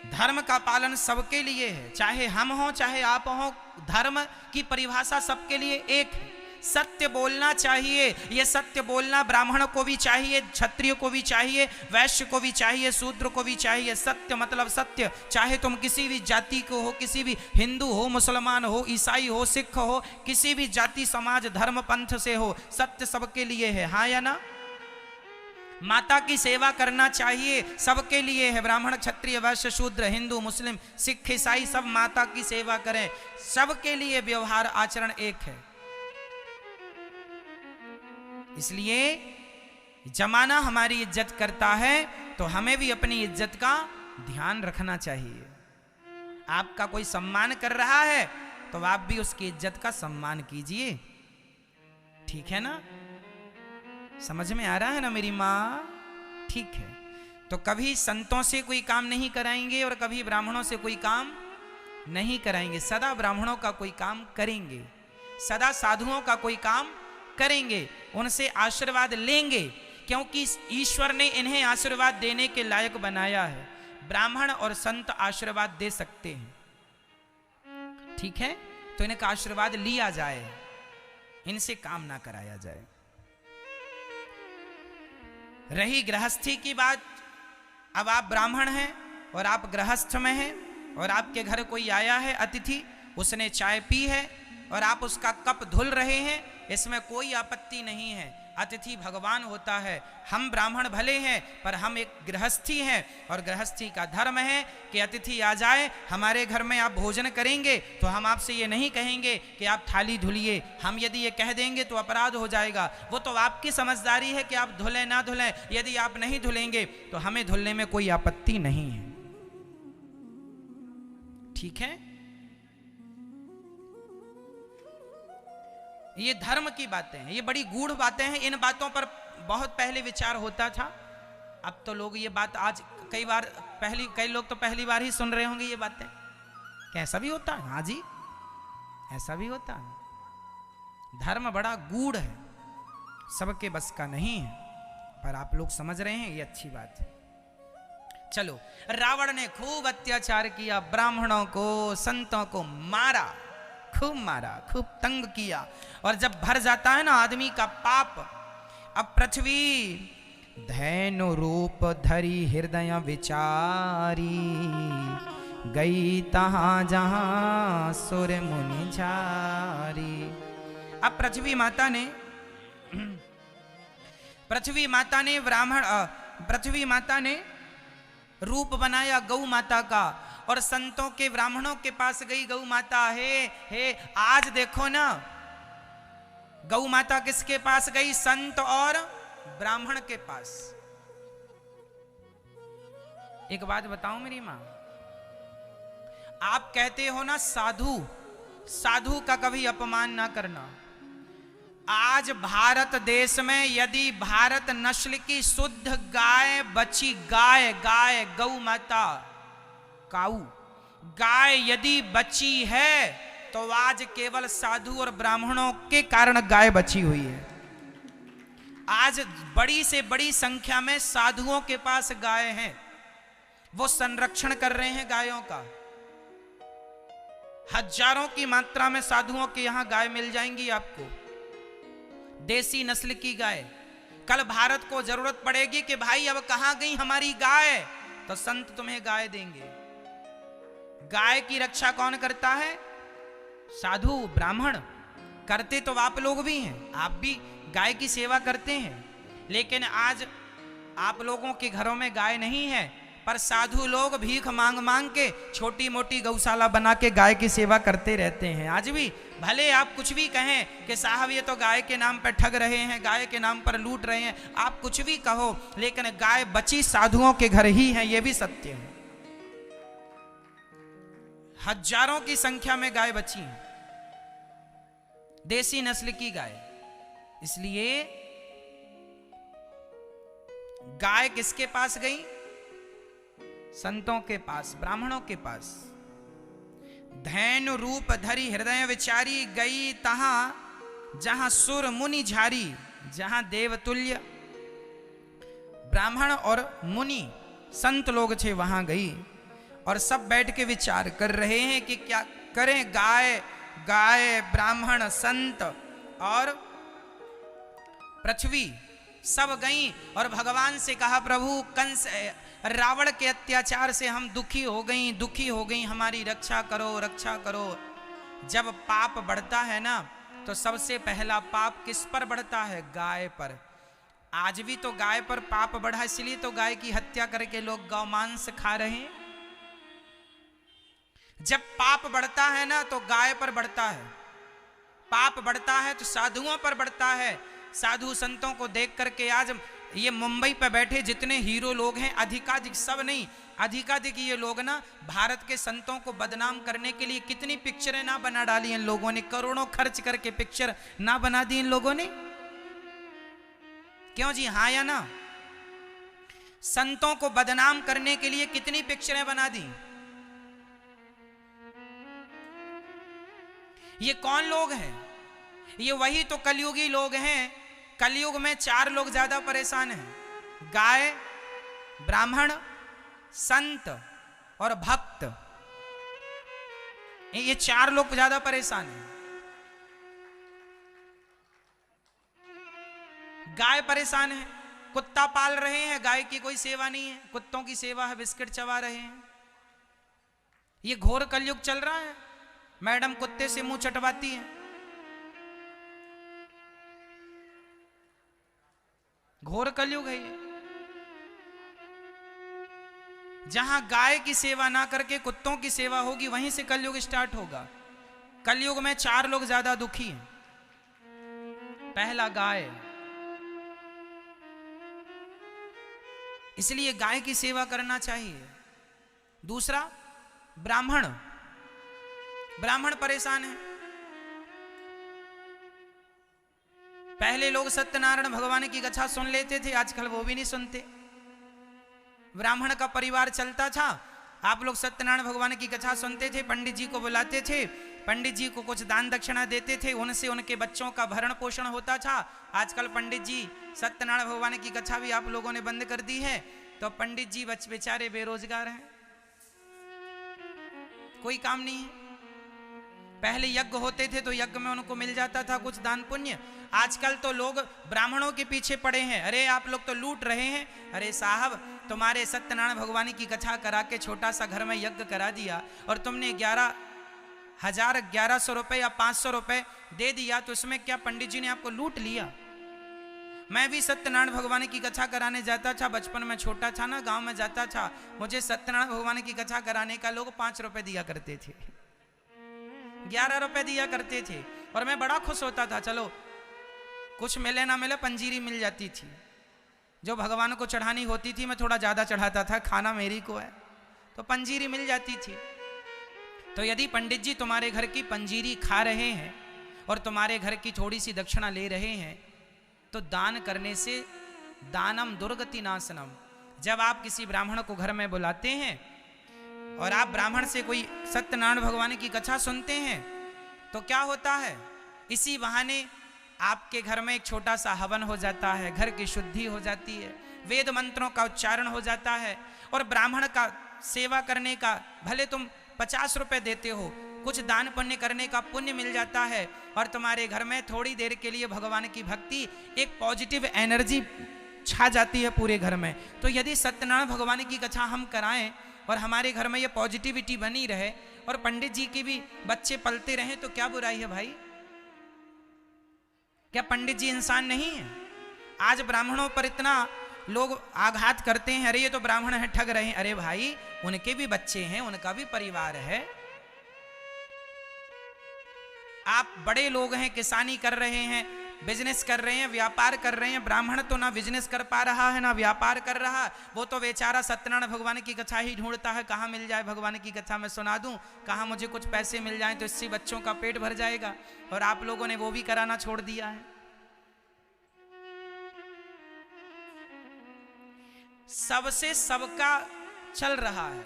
धर्म का पालन सबके लिए है, चाहे हम हो चाहे आप हो। धर्म की परिभाषा सबके लिए एक है। सत्य बोलना चाहिए। ये सत्य बोलना ब्राह्मण को भी चाहिए, क्षत्रिय को भी चाहिए, वैश्य को भी चाहिए, शूद्र को भी चाहिए। सत्य मतलब सत्य, चाहे तुम किसी भी जाति को हो, किसी भी हिंदू हो, मुसलमान हो, ईसाई हो, सिख हो, किसी भी जाति समाज धर्म पंथ से हो, सत्य सबके लिए है। हाँ या ना? माता की सेवा करना चाहिए, सबके लिए है। ब्राह्मण, क्षत्रिय, वैश्य, शूद्र, हिंदू, मुस्लिम, सिख, ईसाई सब माता की सेवा करें। सबके लिए व्यवहार आचरण एक है। इसलिए जमाना हमारी इज्जत करता है तो हमें भी अपनी इज्जत का ध्यान रखना चाहिए। आपका कोई सम्मान कर रहा है तो आप भी उसकी इज्जत का सम्मान कीजिए। ठीक है ना? समझ में आ रहा है ना मेरी माँ? ठीक है। तो कभी संतों से कोई काम नहीं कराएंगे और कभी ब्राह्मणों से कोई काम नहीं कराएंगे। सदा ब्राह्मणों का कोई काम करेंगे, सदा साधुओं का कोई काम करेंगे, उनसे आशीर्वाद लेंगे, क्योंकि ईश्वर ने इन्हें आशीर्वाद देने के लायक बनाया है। ब्राह्मण और संत आशीर्वाद दे सकते हैं। ठीक है? तो इनका आशीर्वाद लिया जाए, इनसे काम ना कराया जाए। रही गृहस्थी की बात, अब आप ब्राह्मण हैं और आप गृहस्थ में हैं और आपके घर कोई आया है अतिथि, उसने चाय पी है और आप उसका कप धुल रहे हैं, इसमें कोई आपत्ति नहीं है। अतिथि भगवान होता है। हम ब्राह्मण भले हैं पर हम एक गृहस्थी हैं और गृहस्थी का धर्म है कि अतिथि आ जाए हमारे घर में, आप भोजन करेंगे तो हम आपसे ये नहीं कहेंगे कि आप थाली धुलिए। हम यदि ये कह देंगे तो अपराध हो जाएगा। वो तो आपकी समझदारी है कि आप धुलें ना धुलें। यदि आप नहीं धुलेंगे तो हमें धुलने में कोई आपत्ति नहीं है। ठीक है? ये धर्म की बातें हैं, ये बड़ी गूढ़ बातें हैं। इन बातों पर बहुत पहले विचार होता था, अब तो लोग ये बात आज कई लोग तो पहली बार ही सुन रहे होंगे ये बातें। कैसा भी होता है? हाँ जी, ऐसा भी होता है। धर्म बड़ा गूढ़ है, सबके बस का नहीं है, पर आप लोग समझ रहे हैं, ये अच्छी बात है। चलो, रावण ने खूब अत्याचार किया, ब्राह्मणों को, संतों को मारा, खूब तंग किया। और जब भर जाता है ना आदमी का पाप, अब पृथ्वी धैनु रूप धरी हृदय विचारी, गई तहां जहां सुर मुनि झारी। अब पृथ्वी माता ने रूप बनाया गौ माता का, और संतों के ब्राह्मणों के पास गई गौ माता। हे आज देखो ना, गौ माता किसके पास गई? संत और ब्राह्मण के पास। एक बात बताऊं मेरी मां, आप कहते हो ना साधु का कभी अपमान ना करना। आज भारत देश में यदि भारत नस्ल की शुद्ध गाय बची, गाय गौ माता, काऊ गाय यदि बची है, तो आज केवल साधु और ब्राह्मणों के कारण गाय बची हुई है। आज बड़ी से बड़ी संख्या में साधुओं के पास गाय हैं, वो संरक्षण कर रहे हैं गायों का। हजारों की मात्रा में साधुओं के यहां गाय मिल जाएंगी आपको, देसी नस्ल की गाय। कल भारत को जरूरत पड़ेगी कि भाई अब कहां गई हमारी गाय, तो संत तुम्हें गाय देंगे। गाय की रक्षा कौन करता है? साधु ब्राह्मण। करते तो आप लोग भी हैं, आप भी गाय की सेवा करते हैं, लेकिन आज आप लोगों के घरों में गाय नहीं है, पर साधु लोग भीख मांग के छोटी मोटी गौशाला बना के गाय की सेवा करते रहते हैं आज भी। भले आप कुछ भी कहें कि साहब ये तो गाय के नाम पर ठग रहे हैं, गाय के नाम पर लूट रहे हैं, आप कुछ भी कहो, लेकिन गाय बची साधुओं के घर ही है, ये भी सत्य है। हजारों की संख्या में गाय बची है, देसी नस्ल की गाय। इसलिए गाय किसके पास गई? संतों के पास, ब्राह्मणों के पास। धैनु रूप धरी हृदय विचारी, गई तहां जहां सुर मुनि झारी। जहां देवतुल्य ब्राह्मण और मुनि संत लोग थे, वहां गई, और सब बैठ के विचार कर रहे हैं कि क्या करें। गाय ब्राह्मण संत और पृथ्वी सब गई, और भगवान से कहा, प्रभु कंस रावण के अत्याचार से हम दुखी हो गई, हमारी रक्षा करो। जब पाप बढ़ता है ना, तो सबसे पहला पाप किस पर बढ़ता है? गाय पर। आज भी तो गाय पर पाप बढ़ा, इसलिए तो गाय की हत्या करके लोग गौमांस खा रहे हैं। जब पाप बढ़ता है ना, तो गाय पर बढ़ता है। पाप बढ़ता है तो साधुओं पर बढ़ता है। साधु संतों को देख करके आज ये मुंबई पर बैठे जितने हीरो लोग हैं, अधिकाधिक, सब नहीं, अधिकाधिक ये लोग ना भारत के संतों को बदनाम करने के लिए कितनी पिक्चरें ना बना डाली इन लोगों ने, करोड़ों खर्च करके पिक्चर ना बना दी इन लोगों ने। क्यों जी? हाँ या ना? संतों को बदनाम करने के लिए कितनी पिक्चरें बना दी। ये कौन लोग हैं? ये वही तो कलयुगी लोग हैं। कलयुग में 4 लोग ज्यादा परेशान हैं, गाय, ब्राह्मण, संत और भक्त। ये 4 लोग ज्यादा परेशान हैं। गाय परेशान है, कुत्ता पाल रहे हैं, गाय की कोई सेवा नहीं है, कुत्तों की सेवा है, बिस्किट चबा रहे हैं। ये घोर कलयुग चल रहा है। मैडम कुत्ते से मुंह चटवाती है, घोर कलयुग है ये। जहां गाय की सेवा ना करके कुत्तों की सेवा होगी, वहीं से कलयुग स्टार्ट होगा। कलयुग में 4 लोग ज्यादा दुखी हैं। पहला गाय, इसलिए गाय की सेवा करना चाहिए। दूसरा ब्राह्मण, ब्राह्मण परेशान है। पहले लोग सत्यनारायण भगवान की कथा सुन लेते थे, आजकल वो भी नहीं सुनते। ब्राह्मण का परिवार चलता था। आप लोग सत्यनारायण भगवान की कथा सुनते थे, पंडित जी को बुलाते थे, पंडित जी को कुछ दान दक्षिणा देते थे, उनसे उनके बच्चों का भरण पोषण होता था। आजकल पंडित जी, सत्यनारायण भगवान की कथा भी आप लोगों ने बंद कर दी है, तो पंडित जी बेचारे बेरोजगार हैं, कोई काम नहीं है। पहले यज्ञ होते थे तो यज्ञ में उनको मिल जाता था कुछ दान पुण्य। आजकल तो लोग ब्राह्मणों के पीछे पड़े हैं, अरे आप लोग तो लूट रहे हैं। अरे साहब, तुम्हारे सत्यनारायण भगवान की कथा करा के छोटा सा घर में यज्ञ करा दिया और तुमने 11,000 रुपए या 500 रुपए दे दिया, तो इसमें क्या पंडित जी ने आपको लूट लिया? मैं भी सत्यनारायण भगवान की कथा कराने जाता था, बचपन में छोटा था ना, गांव में जाता था, मुझे सत्यनारायण भगवान की कथा कराने का लोग 5 रुपए दिया करते थे, 11 रुपए दिया करते थे, और मैं बड़ा खुश होता था। चलो कुछ मिले ना मिले, पंजीरी मिल जाती थी, जो भगवान को चढ़ानी होती थी मैं थोड़ा ज्यादा चढ़ाता था, खाना मेरी को है तो पंजीरी मिल जाती थी। तो यदि पंडित जी तुम्हारे घर की पंजीरी खा रहे हैं और तुम्हारे घर की थोड़ी सी दक्षिणा ले रहे हैं, तो दान करने से दानम दुर्गति नाशनम। जब आप किसी ब्राह्मण को घर में बुलाते हैं और आप ब्राह्मण से कोई सत्यनारायण भगवान की कथा सुनते हैं, तो क्या होता है, इसी बहाने आपके घर में एक छोटा सा हवन हो जाता है, घर की शुद्धि हो जाती है, वेद मंत्रों का उच्चारण हो जाता है, और ब्राह्मण का सेवा करने का भले तुम 50 रुपए देते हो, कुछ दान पुण्य करने का पुण्य मिल जाता है, और तुम्हारे घर में थोड़ी देर के लिए भगवान की भक्ति, एक पॉजिटिव एनर्जी छा जाती है पूरे घर में। तो यदि सत्यनारायण भगवान की कथा हम कराएं और हमारे घर में ये पॉजिटिविटी बनी रहे और पंडित जी के भी बच्चे पलते रहें, तो क्या बुराई है भाई? क्या पंडित जी इंसान नहीं है? आज ब्राह्मणों पर इतना लोग आघात करते हैं, अरे ये तो ब्राह्मण है, ठग रहे हैं। अरे भाई, उनके भी बच्चे हैं, उनका भी परिवार है। आप बड़े लोग हैं, किसानी कर रहे हैं, बिजनेस कर रहे हैं, व्यापार कर रहे हैं। ब्राह्मण तो ना बिजनेस कर पा रहा है ना व्यापार कर रहा, वो तो बेचारा सत्यनारायण भगवान की कथा ही ढूंढता है, कहाँ मिल जाए भगवान की कथा मैं सुना दूं, कहाँ मुझे कुछ पैसे मिल जाएं तो इससे बच्चों का पेट भर जाएगा। और आप लोगों ने वो भी कराना छोड़ दिया है। सबसे सबका चल रहा है,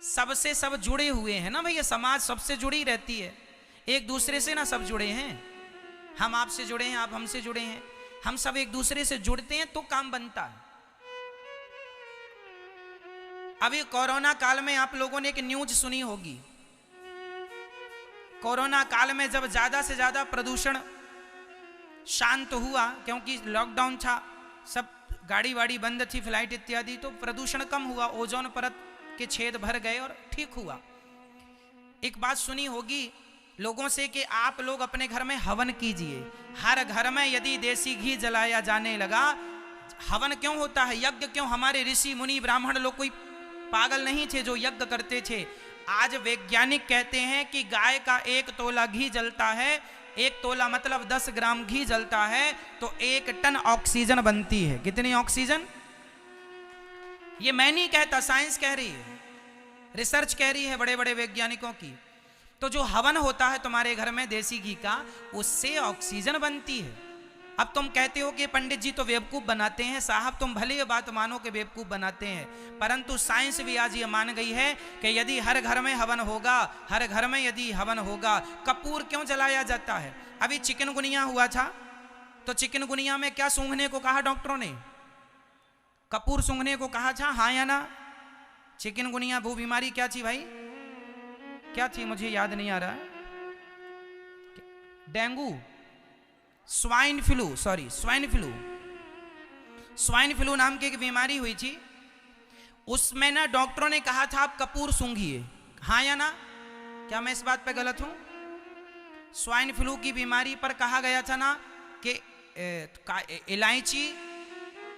सबसे सब जुड़े हुए हैं ना भैया, समाज सबसे जुड़ी रहती है, एक दूसरे से ना सब जुड़े हैं। हम आपसे जुड़े हैं, आप हमसे जुड़े हैं, हम सब एक दूसरे से जुड़ते हैं तो काम बनता है। अभी कोरोना काल में आप लोगों ने एक न्यूज सुनी होगी, कोरोना काल में जब ज्यादा से ज्यादा प्रदूषण शांत हुआ, क्योंकि लॉकडाउन था, सब गाड़ी वाड़ी बंद थी, फ्लाइट इत्यादि, तो प्रदूषण कम हुआ, ओजोन परत के छेद भर गए और ठीक हुआ। एक बात सुनी होगी लोगों से कि आप लोग अपने घर में हवन कीजिए। हर घर में यदि देसी घी जलाया जाने लगा, हवन क्यों होता है, यज्ञ क्यों? हमारे ऋषि मुनि ब्राह्मण लोग कोई पागल नहीं थे जो यज्ञ करते थे। आज वैज्ञानिक कहते हैं कि गाय का 1 तोला घी जलता है, 1 तोला मतलब 10 ग्राम घी जलता है तो 1 टन ऑक्सीजन बनती है। कितनी ऑक्सीजन? ये मैं नहीं कहता, साइंस कह रही है, रिसर्च कह रही है बड़े बड़े वैज्ञानिकों की। तो जो हवन होता है तुम्हारे घर में देसी घी का, उससे ऑक्सीजन बनती है। अब तुम कहते हो कि पंडित जी तो बेवकूफ बनाते हैं। साहब, तुम भले ये बात मानो कि बेवकूफ बनाते हैं, परंतु साइंस भी आज ये मान गई है कि यदि हर घर में हवन होगा, हर घर में यदि हवन होगा, कपूर क्यों जलाया जाता है? अभी चिकनगुनिया हुआ था, तो चिकनगुनिया में क्या सूंघने को कहा डॉक्टरों ने? कपूर सूंघने को कहा था, हाँ या ना? चिकनगुनिया वो बीमारी क्या थी भाई, क्या थी मुझे याद नहीं आ रहा है, dengue, swine flu, sorry swine flu, swine flu नाम की एक बीमारी हुई थी। उसमें ना डॉक्टरों ने कहा था आप कपूर सूंघिए, हाँ या ना? क्या मैं इस बात पे गलत हूं? स्वाइन फ्लू की बीमारी पर कहा गया था ना कि इलायची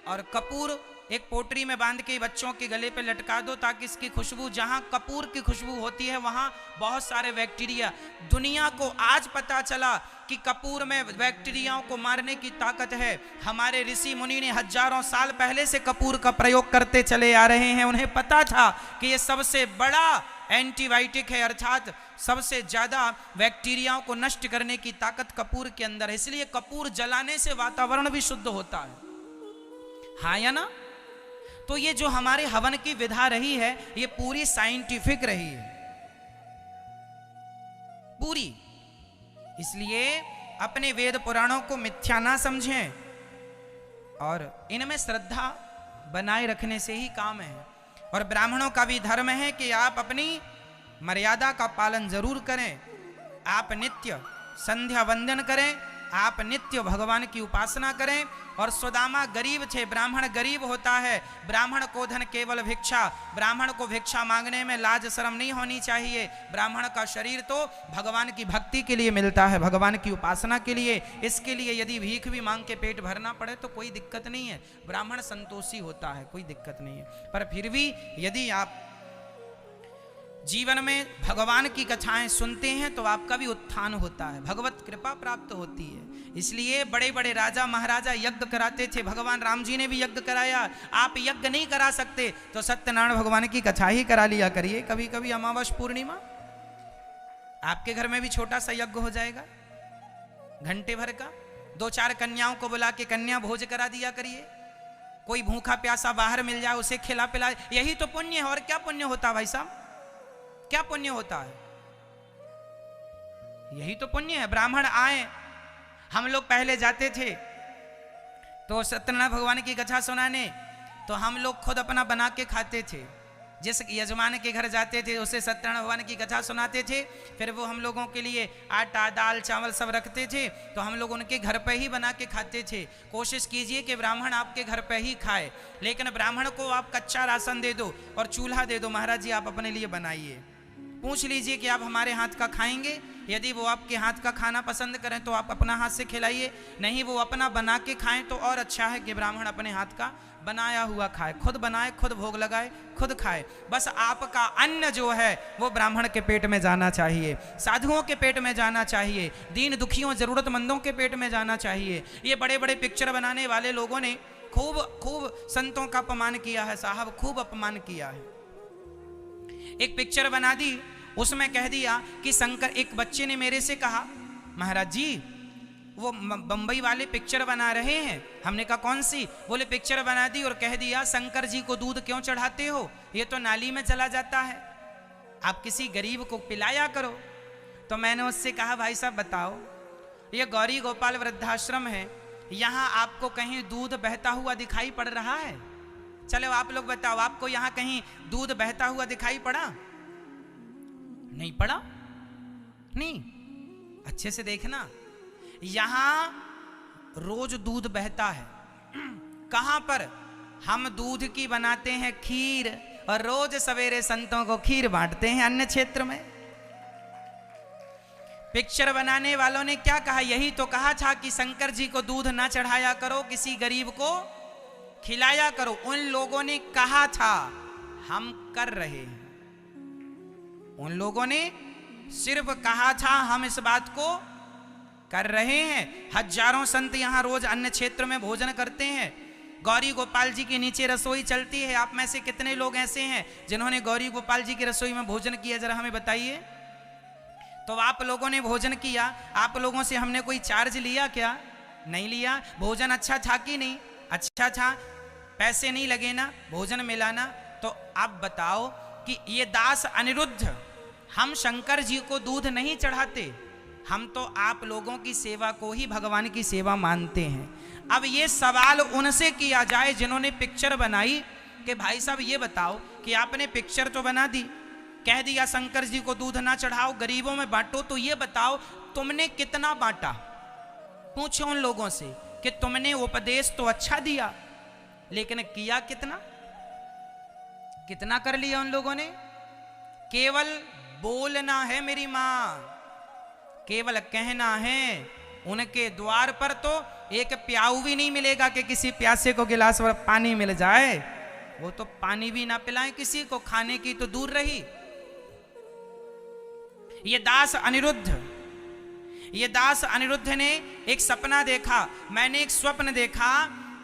और कपूर एक पोटरी में बांध के बच्चों के गले पे लटका दो, ताकि इसकी खुशबू, जहां कपूर की खुशबू होती है वहां बहुत सारे बैक्टीरिया। दुनिया को आज पता चला कि कपूर में बैक्टीरियाओं को मारने की ताकत है। हमारे ऋषि मुनि ने हजारों साल पहले से कपूर का प्रयोग करते चले आ रहे हैं। उन्हें पता था कि ये सबसे बड़ा एंटीबायोटिक है, अर्थात सबसे ज्यादा बैक्टीरियाओं को नष्ट करने की ताकत कपूर के अंदर है। इसलिए कपूर जलाने से वातावरण भी शुद्ध होता है, हाँ या ना? तो ये जो हमारे हवन की विधा रही है ये पूरी साइंटिफिक रही है, पूरी। इसलिए अपने वेद पुराणों को मिथ्या ना समझें और इनमें श्रद्धा बनाए रखने से ही काम है। और ब्राह्मणों का भी धर्म है कि आप अपनी मर्यादा का पालन जरूर करें। आप नित्य संध्या वंदन करें, आप नित्य भगवान की उपासना करें। और सुदामा गरीब थे, ब्राह्मण गरीब होता है। ब्राह्मण को धन केवल भिक्षा, ब्राह्मण को भिक्षा मांगने में लाज शर्म नहीं होनी चाहिए। ब्राह्मण का शरीर तो भगवान की भक्ति के लिए मिलता है, भगवान की उपासना के लिए। इसके लिए यदि भीख भी मांग के पेट भरना पड़े तो कोई दिक्कत नहीं है, ब्राह्मण संतोषी होता है, कोई दिक्कत नहीं है। पर फिर भी यदि आप जीवन में भगवान की कथाएं सुनते हैं तो आपका भी उत्थान होता है, भगवत कृपा प्राप्त होती है। इसलिए बड़े बड़े राजा महाराजा यज्ञ कराते थे, भगवान राम जी ने भी यज्ञ कराया। आप यज्ञ नहीं करा सकते तो सत्यनारायण भगवान की कथा ही करा लिया करिए। कभी कभी अमावस पूर्णिमा आपके घर में भी छोटा सा यज्ञ हो जाएगा, घंटे भर का। 2-4 कन्याओं को बुला के कन्या भोज करा दिया करिए। कोई भूखा प्यासा बाहर मिल जाए उसे खिला पिला, यही तो पुण्य है। और क्या पुण्य होता है भाई साहब, क्या पुण्य होता है? यही तो पुण्य है। ब्राह्मण आए, हम लोग पहले जाते थे तो सत्यनारायण भगवान की कथा सुनाने, तो हम लोग खुद अपना बना के खाते थे। जिस यजमान के घर जाते थे उसे सत्यनारायण भगवान की कथा सुनाते थे, फिर वो हम लोगों के लिए आटा दाल चावल सब रखते थे, तो हम लोग उनके घर पे ही बना के खाते थे। कोशिश कीजिए कि ब्राह्मण आपके घर पे ही खाए, लेकिन ब्राह्मण को आप कच्चा राशन दे दो और चूल्हा दे दो, महाराज जी आप अपने लिए बनाइए। पूछ लीजिए कि आप हमारे हाथ का खाएंगे, यदि वो आपके हाथ का खाना पसंद करें तो आप अपना हाथ से खिलाइए, नहीं वो अपना बना के खाएं तो और अच्छा है कि ब्राह्मण अपने हाथ का बनाया हुआ खाए, खुद बनाए, खुद भोग लगाए, खुद खाए। बस आपका अन्न जो है वो ब्राह्मण के पेट में जाना चाहिए, साधुओं के पेट में जाना चाहिए, दीन दुखियों जरूरतमंदों के पेट में जाना चाहिए। ये बड़े बड़े पिक्चर बनाने वाले लोगों ने खूब खूब संतों का अपमान किया है साहब, खूब अपमान किया है। एक पिक्चर बना दी, उसमें कह दिया कि शंकर, एक बच्चे ने मेरे से कहा महाराज जी वो बंबई वाले पिक्चर बना रहे हैं। हमने कहा कौन सी? बोले पिक्चर बना दी और कह दिया शंकर जी को दूध क्यों चढ़ाते हो, ये तो नाली में चला जाता है, आप किसी गरीब को पिलाया करो। तो मैंने उससे कहा भाई साहब बताओ, ये गौरी गोपाल वृद्धाश्रम है, यहाँ आपको कहीं दूध बहता हुआ दिखाई पड़ रहा है? चलो आप लोग बताओ, आपको यहाँ कहीं दूध बहता हुआ दिखाई पड़ा? नहीं पड़ा? नहीं, अच्छे से देखना, यहां रोज दूध बहता है। कहां पर? हम दूध की बनाते हैं खीर और रोज सवेरे संतों को खीर बांटते हैं अन्य क्षेत्र में। पिक्चर बनाने वालों ने क्या कहा? यही तो कहा था कि शंकर जी को दूध ना चढ़ाया करो, किसी गरीब को खिलाया करो। उन लोगों ने कहा था, हम कर रहे हैं। उन लोगों ने सिर्फ कहा था, हम इस बात को कर रहे हैं। हजारों संत यहाँ रोज अन्य क्षेत्र में भोजन करते हैं। गौरी गोपाल जी के नीचे रसोई चलती है। आप में से कितने लोग ऐसे हैं जिन्होंने गौरी गोपाल जी की रसोई में भोजन किया, जरा हमें बताइए। तो आप लोगों ने भोजन किया, आप लोगों से हमने कोई चार्ज लिया क्या? नहीं लिया। भोजन अच्छा था कि नहीं? अच्छा था, पैसे नहीं लगे ना, भोजन मिला ना। तो आप बताओ कि ये दास अनिरुद्ध, हम शंकर जी को दूध नहीं चढ़ाते, हम तो आप लोगों की सेवा को ही भगवान की सेवा मानते हैं। अब ये सवाल उनसे किया जाए जिन्होंने पिक्चर बनाई कि भाई साहब ये बताओ कि आपने पिक्चर तो बना दी, कह दिया शंकर जी को दूध ना चढ़ाओ, गरीबों में बांटो, तो ये बताओ तुमने कितना बांटा? पूछो उन लोगों से कि तुमने उपदेश तो अच्छा दिया, लेकिन किया कितना? कितना कर लिया उन लोगों ने? केवल बोलना है मेरी मां, केवल कहना है। उनके द्वार पर तो एक प्याऊ भी नहीं मिलेगा कि किसी प्यासे को गिलास भर पानी मिल जाए। वो तो पानी भी ना पिलाएं किसी को, खाने की तो दूर रही। ये दास अनिरुद्ध ने एक सपना देखा। मैंने एक स्वप्न देखा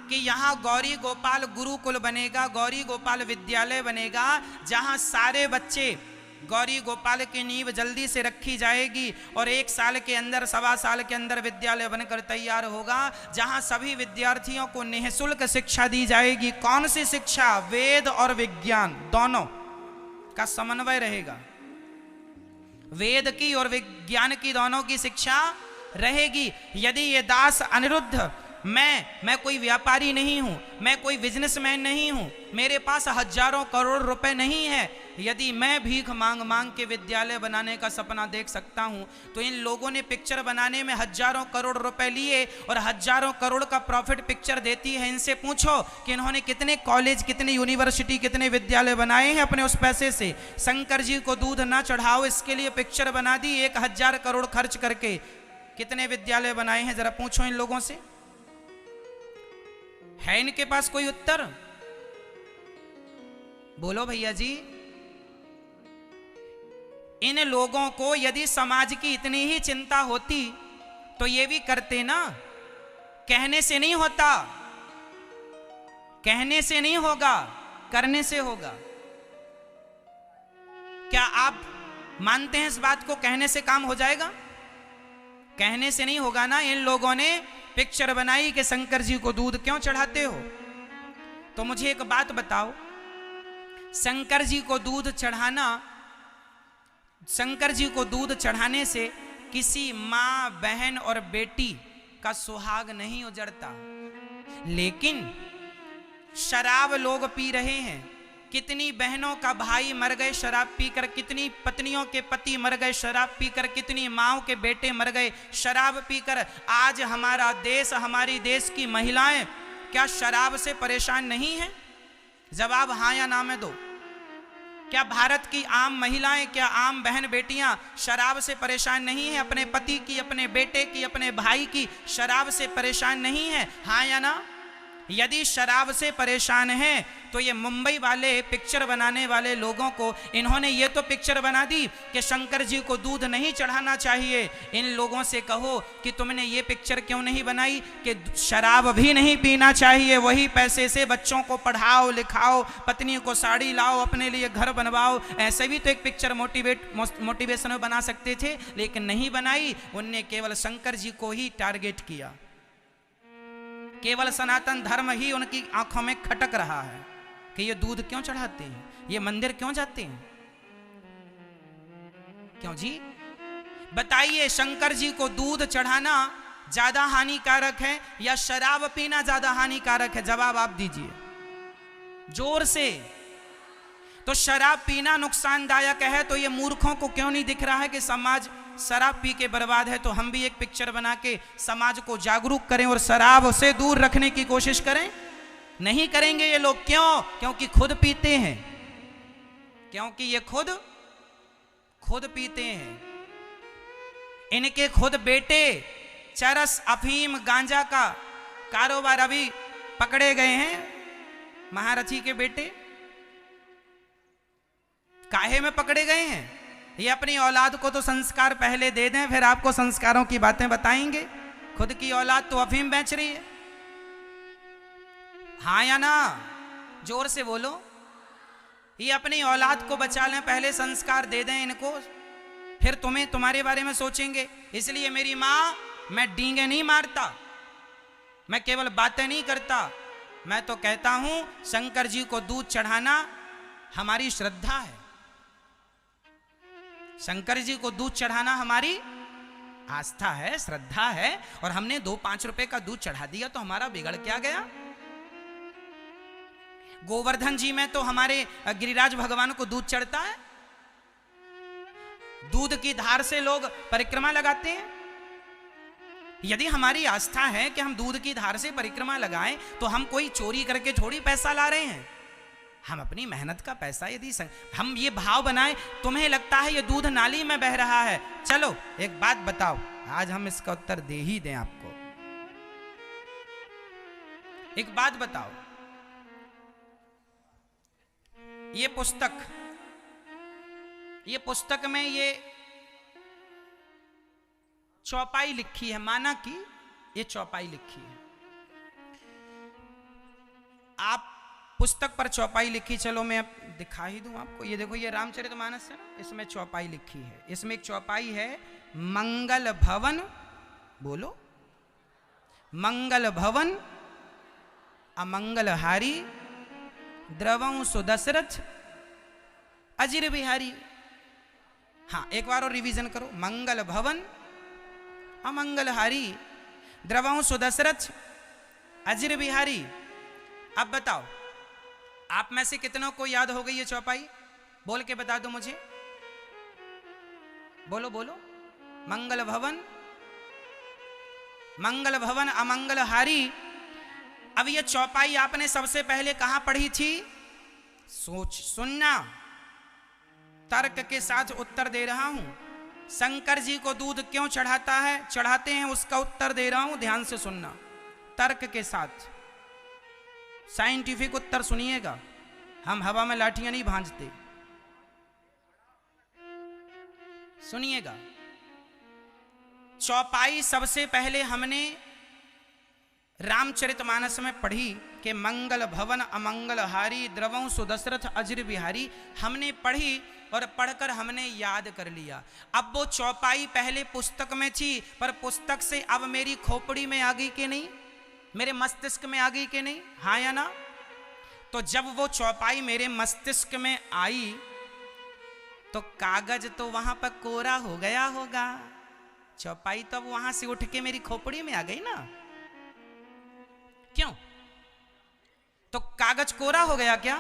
कि यहाँ गौरी गोपाल गुरुकुल बनेगा, गौरी गोपाल विद्यालय बनेगा, जहां सारे बच्चे गौरी गोपाल की नींव जल्दी से रखी जाएगी और 1 साल के अंदर, 1.25 साल के अंदर विद्यालय बनकर तैयार होगा, जहां सभी विद्यार्थियों को निःशुल्क शिक्षा दी जाएगी। कौन सी शिक्षा? वेद और विज्ञान दोनों का समन्वय रहेगा। वेद की और विज्ञान की दोनों की शिक्षा रहेगी। यदि ये दास अनिरुद्ध, मैं कोई व्यापारी नहीं हूं, मैं कोई बिजनेसमैन नहीं हूं, मेरे पास हजारों करोड़ रुपए नहीं है, यदि मैं भीख मांग मांग के विद्यालय बनाने का सपना देख सकता हूं, तो इन लोगों ने पिक्चर बनाने में हजारों करोड़ रुपए लिए और हजारों करोड़ का प्रॉफिट पिक्चर देती है। इनसे पूछो कि इन्होंने कितने कॉलेज, कितने यूनिवर्सिटी, कितने विद्यालय बनाए हैं अपने उस पैसे से। शंकर जी को दूध ना चढ़ाओ इसके लिए पिक्चर बना दी 1000 करोड़ खर्च करके। कितने विद्यालय बनाए हैं जरा पूछो इन लोगों से। है इनके पास कोई उत्तर? बोलो भैया जी। इन लोगों को यदि समाज की इतनी ही चिंता होती तो ये भी करते ना। कहने से नहीं होता, कहने से नहीं होगा, करने से होगा। क्या आप मानते हैं इस बात को? कहने से काम हो जाएगा? कहने से नहीं होगा ना। इन लोगों ने पिक्चर बनाई कि शंकर जी को दूध क्यों चढ़ाते हो। तो मुझे एक बात बताओ, शंकर जी को दूध चढ़ाना, शंकर जी को दूध चढ़ाने से किसी मां, बहन और बेटी का सुहाग नहीं उजड़ता। लेकिन शराब लोग पी रहे हैं। कितनी बहनों का भाई मर गए शराब पीकर, कितनी पत्नियों के पति मर गए शराब पीकर, कितनी माओं के बेटे मर गए शराब पीकर। आज हमारा देश, हमारी देश की महिलाएं क्या शराब से परेशान नहीं हैं? जवाब हाँ या ना में दो। क्या भारत की आम महिलाएं, क्या आम बहन बेटियां शराब से परेशान नहीं हैं? अपने पति की, अपने बेटे की, अपने भाई की शराब से परेशान नहीं है? हाँ या ना? यदि शराब से परेशान हैं तो ये मुंबई वाले पिक्चर बनाने वाले लोगों को, इन्होंने ये तो पिक्चर बना दी कि शंकर जी को दूध नहीं चढ़ाना चाहिए। इन लोगों से कहो कि तुमने ये पिक्चर क्यों नहीं बनाई कि शराब भी नहीं पीना चाहिए, वही पैसे से बच्चों को पढ़ाओ लिखाओ, पत्नी को साड़ी लाओ, अपने लिए घर बनवाओ। ऐसे भी तो एक पिक्चर मोटिवेशन में बना सकते थे, लेकिन नहीं बनाई। उनने केवल शंकर जी को ही टारगेट किया। केवल सनातन धर्म ही उनकी आंखों में खटक रहा है कि ये दूध क्यों चढ़ाते हैं, ये मंदिर क्यों जाते हैं। क्यों जी बताइए, शंकर जी को दूध चढ़ाना ज्यादा हानिकारक है या शराब पीना ज्यादा हानिकारक है? जवाब आप दीजिए जोर से। तो शराब पीना नुकसानदायक है तो ये मूर्खों को क्यों नहीं दिख रहा है कि समाज शराब पी के बर्बाद है? तो हम भी एक पिक्चर बना के समाज को जागरूक करें और शराब से दूर रखने की कोशिश करें। नहीं करेंगे ये लोग। क्यों? क्योंकि खुद पीते हैं, क्योंकि ये खुद पीते हैं। इनके खुद बेटे चरस, अफीम, गांजा का कारोबार अभी पकड़े गए हैं। महारथी के बेटे काहे में पकड़े गए हैं? ये अपनी औलाद को तो संस्कार पहले दे दें, फिर आपको संस्कारों की बातें बताएंगे। खुद की औलाद तो अफीम बेच रही है। हाँ या ना? जोर से बोलो। ये अपनी औलाद को बचा लें, पहले संस्कार दे दें इनको, फिर तुम्हारे बारे में सोचेंगे। इसलिए मेरी माँ, मैं डींगे नहीं मारता, मैं केवल बातें नहीं करता, मैं तो कहता हूं शंकर जी को दूध चढ़ाना हमारी श्रद्धा है। शंकर जी को दूध चढ़ाना हमारी आस्था है, श्रद्धा है। और हमने 2-5 रुपए का दूध चढ़ा दिया तो हमारा बिगड़ क्या गया? गोवर्धन जी में तो हमारे गिरिराज भगवान को दूध चढ़ता है। दूध की धार से लोग परिक्रमा लगाते हैं। यदि हमारी आस्था है कि हम दूध की धार से परिक्रमा लगाएं तो हम कोई चोरी करके थोड़ी पैसा ला रहे हैं। हम अपनी मेहनत का पैसा यदि हम ये भाव बनाएं, तुम्हें लगता है ये दूध नाली में बह रहा है, चलो एक बात बताओ, आज हम इसका उत्तर दे ही दें आपको। एक बात बताओ, ये पुस्तक में ये चौपाई लिखी है, माना कि ये चौपाई लिखी है। आप पुस्तक पर चौपाई लिखी, चलो मैं अब दिखा ही दूं आपको। ये देखो, ये रामचरितमानस है ना, इसमें चौपाई लिखी है। इसमें एक चौपाई है, मंगल भवन, बोलो, मंगल भवन अमंगलहारी द्रवं सुदशरथ अजिर बिहारी। हाँ, एक बार और रिवीजन करो, मंगल भवन अमंगलहारी द्रवं सुदशरथ अजिर बिहारी। अब बताओ, आप में से कितनों को याद हो गई ये चौपाई? बोल के बता दो मुझे, बोलो बोलो। मंगल भवन अमंगलहारी। अब ये चौपाई आपने सबसे पहले कहां पढ़ी थी? सोच, सुनना, तर्क के साथ उत्तर दे रहा हूं। शंकर जी को दूध क्यों चढ़ाते हैं, उसका उत्तर दे रहा हूं, ध्यान से सुनना, तर्क के साथ, साइंटिफिक उत्तर सुनिएगा। हम हवा में लाठियां नहीं भांजते, सुनिएगा। चौपाई सबसे पहले हमने रामचरितमानस में पढ़ी कि मंगल भवन अमंगलहारी द्रवं सुदशरथ अजिर बिहारी, हमने पढ़ी और पढ़कर हमने याद कर लिया। अब वो चौपाई पहले पुस्तक में थी, पर पुस्तक से अब मेरी खोपड़ी में आ गई कि नहीं, मेरे मस्तिष्क में आ गई कि नहीं, हाँ या ना? तो जब वो चौपाई मेरे मस्तिष्क में आई तो कागज तो वहां पर कोरा हो गया होगा। चौपाई तो अब वहां से उठ के मेरी खोपड़ी में आ गई ना, क्यों? तो कागज कोरा हो गया क्या?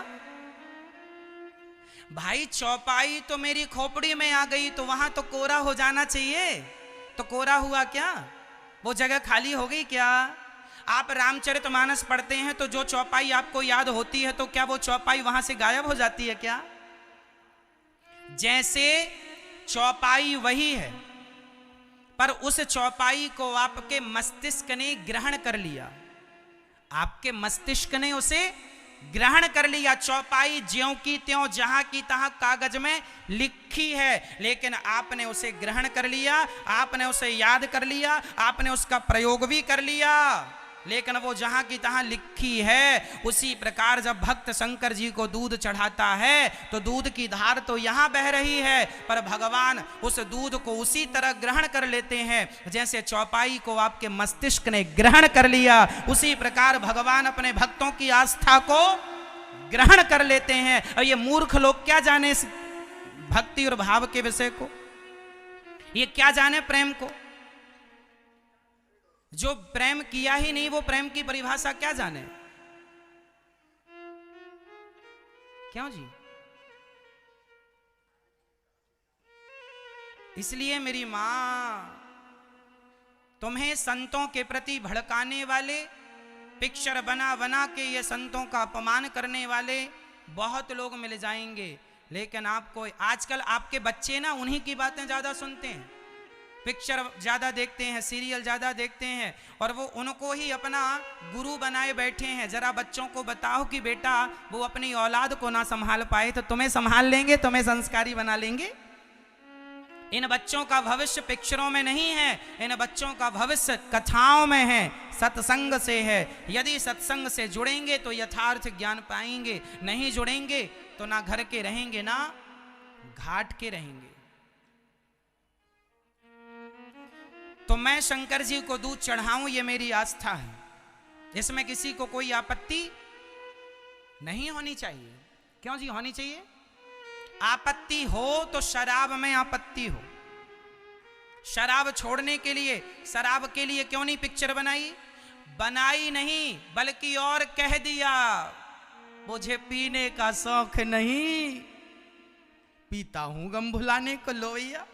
भाई चौपाई तो मेरी खोपड़ी में आ गई तो वहां तो कोरा हो जाना चाहिए, तो कोरा हुआ क्या? वो जगह खाली हो गई क्या? आप रामचरितमानस पढ़ते हैं तो जो चौपाई आपको याद होती है, तो क्या वो चौपाई वहां से गायब हो जाती है क्या? जैसे चौपाई वही है, पर उस चौपाई को आपके मस्तिष्क ने ग्रहण कर लिया, आपके मस्तिष्क ने उसे ग्रहण कर लिया। चौपाई ज्यों की त्यों जहां की तहां कागज में लिखी है, लेकिन आपने उसे ग्रहण कर लिया, आपने उसे याद कर लिया, आपने उसका प्रयोग भी कर लिया, लेकिन वो जहां की तहां लिखी है। उसी प्रकार जब भक्त शंकर जी को दूध चढ़ाता है तो दूध की धार तो यहां बह रही है, पर भगवान उस दूध को उसी तरह ग्रहण कर लेते हैं जैसे चौपाई को आपके मस्तिष्क ने ग्रहण कर लिया। उसी प्रकार भगवान अपने भक्तों की आस्था को ग्रहण कर लेते हैं। और ये मूर्ख लोग क्या जाने भक्ति और भाव के विषय को, ये क्या जाने प्रेम को? जो प्रेम किया ही नहीं वो प्रेम की परिभाषा क्या जाने? क्यों जी? इसलिए मेरी मां, तुम्हें संतों के प्रति भड़काने वाले, पिक्चर बना बना के ये संतों का अपमान करने वाले बहुत लोग मिल जाएंगे, लेकिन आपको आजकल आपके बच्चे ना उन्हीं की बातें ज्यादा सुनते हैं, पिक्चर ज़्यादा देखते हैं, सीरियल ज़्यादा देखते हैं, और वो उनको ही अपना गुरु बनाए बैठे हैं। जरा बच्चों को बताओ कि बेटा वो अपनी औलाद को ना संभाल पाए तो तुम्हें संभाल लेंगे, तुम्हें संस्कारी बना लेंगे। इन बच्चों का भविष्य पिक्चरों में नहीं है, इन बच्चों का भविष्य कथाओं में है, सत्संग से है। यदि सत्संग से जुड़ेंगे तो यथार्थ ज्ञान पाएंगे, नहीं जुड़ेंगे तो ना घर के रहेंगे ना घाट के रहेंगे। तो मैं शंकर जी को दूध चढ़ाऊं, ये मेरी आस्था है, इसमें किसी को कोई आपत्ति नहीं होनी चाहिए। क्यों जी होनी चाहिए? आपत्ति हो तो शराब में आपत्ति हो। शराब छोड़ने के लिए, शराब के लिए क्यों नहीं पिक्चर बनाई? बनाई नहीं, बल्कि और कह दिया मुझे पीने का शौक नहीं, पीता हूं गम भुलाने को लोहिया।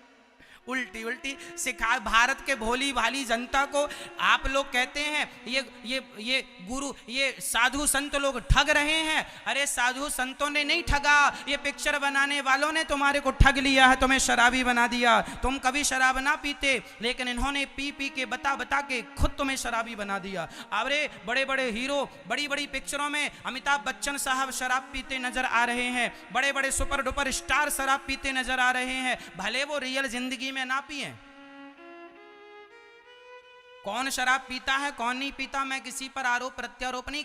उल्टी उल्टी सिखा भारत के भोली भाली जनता को आप लोग कहते हैं ये गुरु, ये साधु संत लोग ठग रहे हैं। अरे साधु संतों ने नहीं ठगा, ये पिक्चर बनाने वालों ने तुम्हारे को ठग लिया है, तुम्हें शराबी बना दिया। तुम कभी शराब ना पीते, लेकिन इन्होंने पी पी के बता बता के खुद तुम्हें शराबी बना दिया। अरे बड़े बड़े हीरो बड़ी बड़ी पिक्चरों में अमिताभ बच्चन साहब शराब पीते नजर आ रहे हैं, बड़े बड़े सुपर डुपर स्टार शराब पीते नजर आ रहे हैं, भले वो रियल जिंदगी में ना पिए। कौन शराब पीता है कौन नहीं पीता, मैं किसी पर आरोप प्रत्यारोप नहीं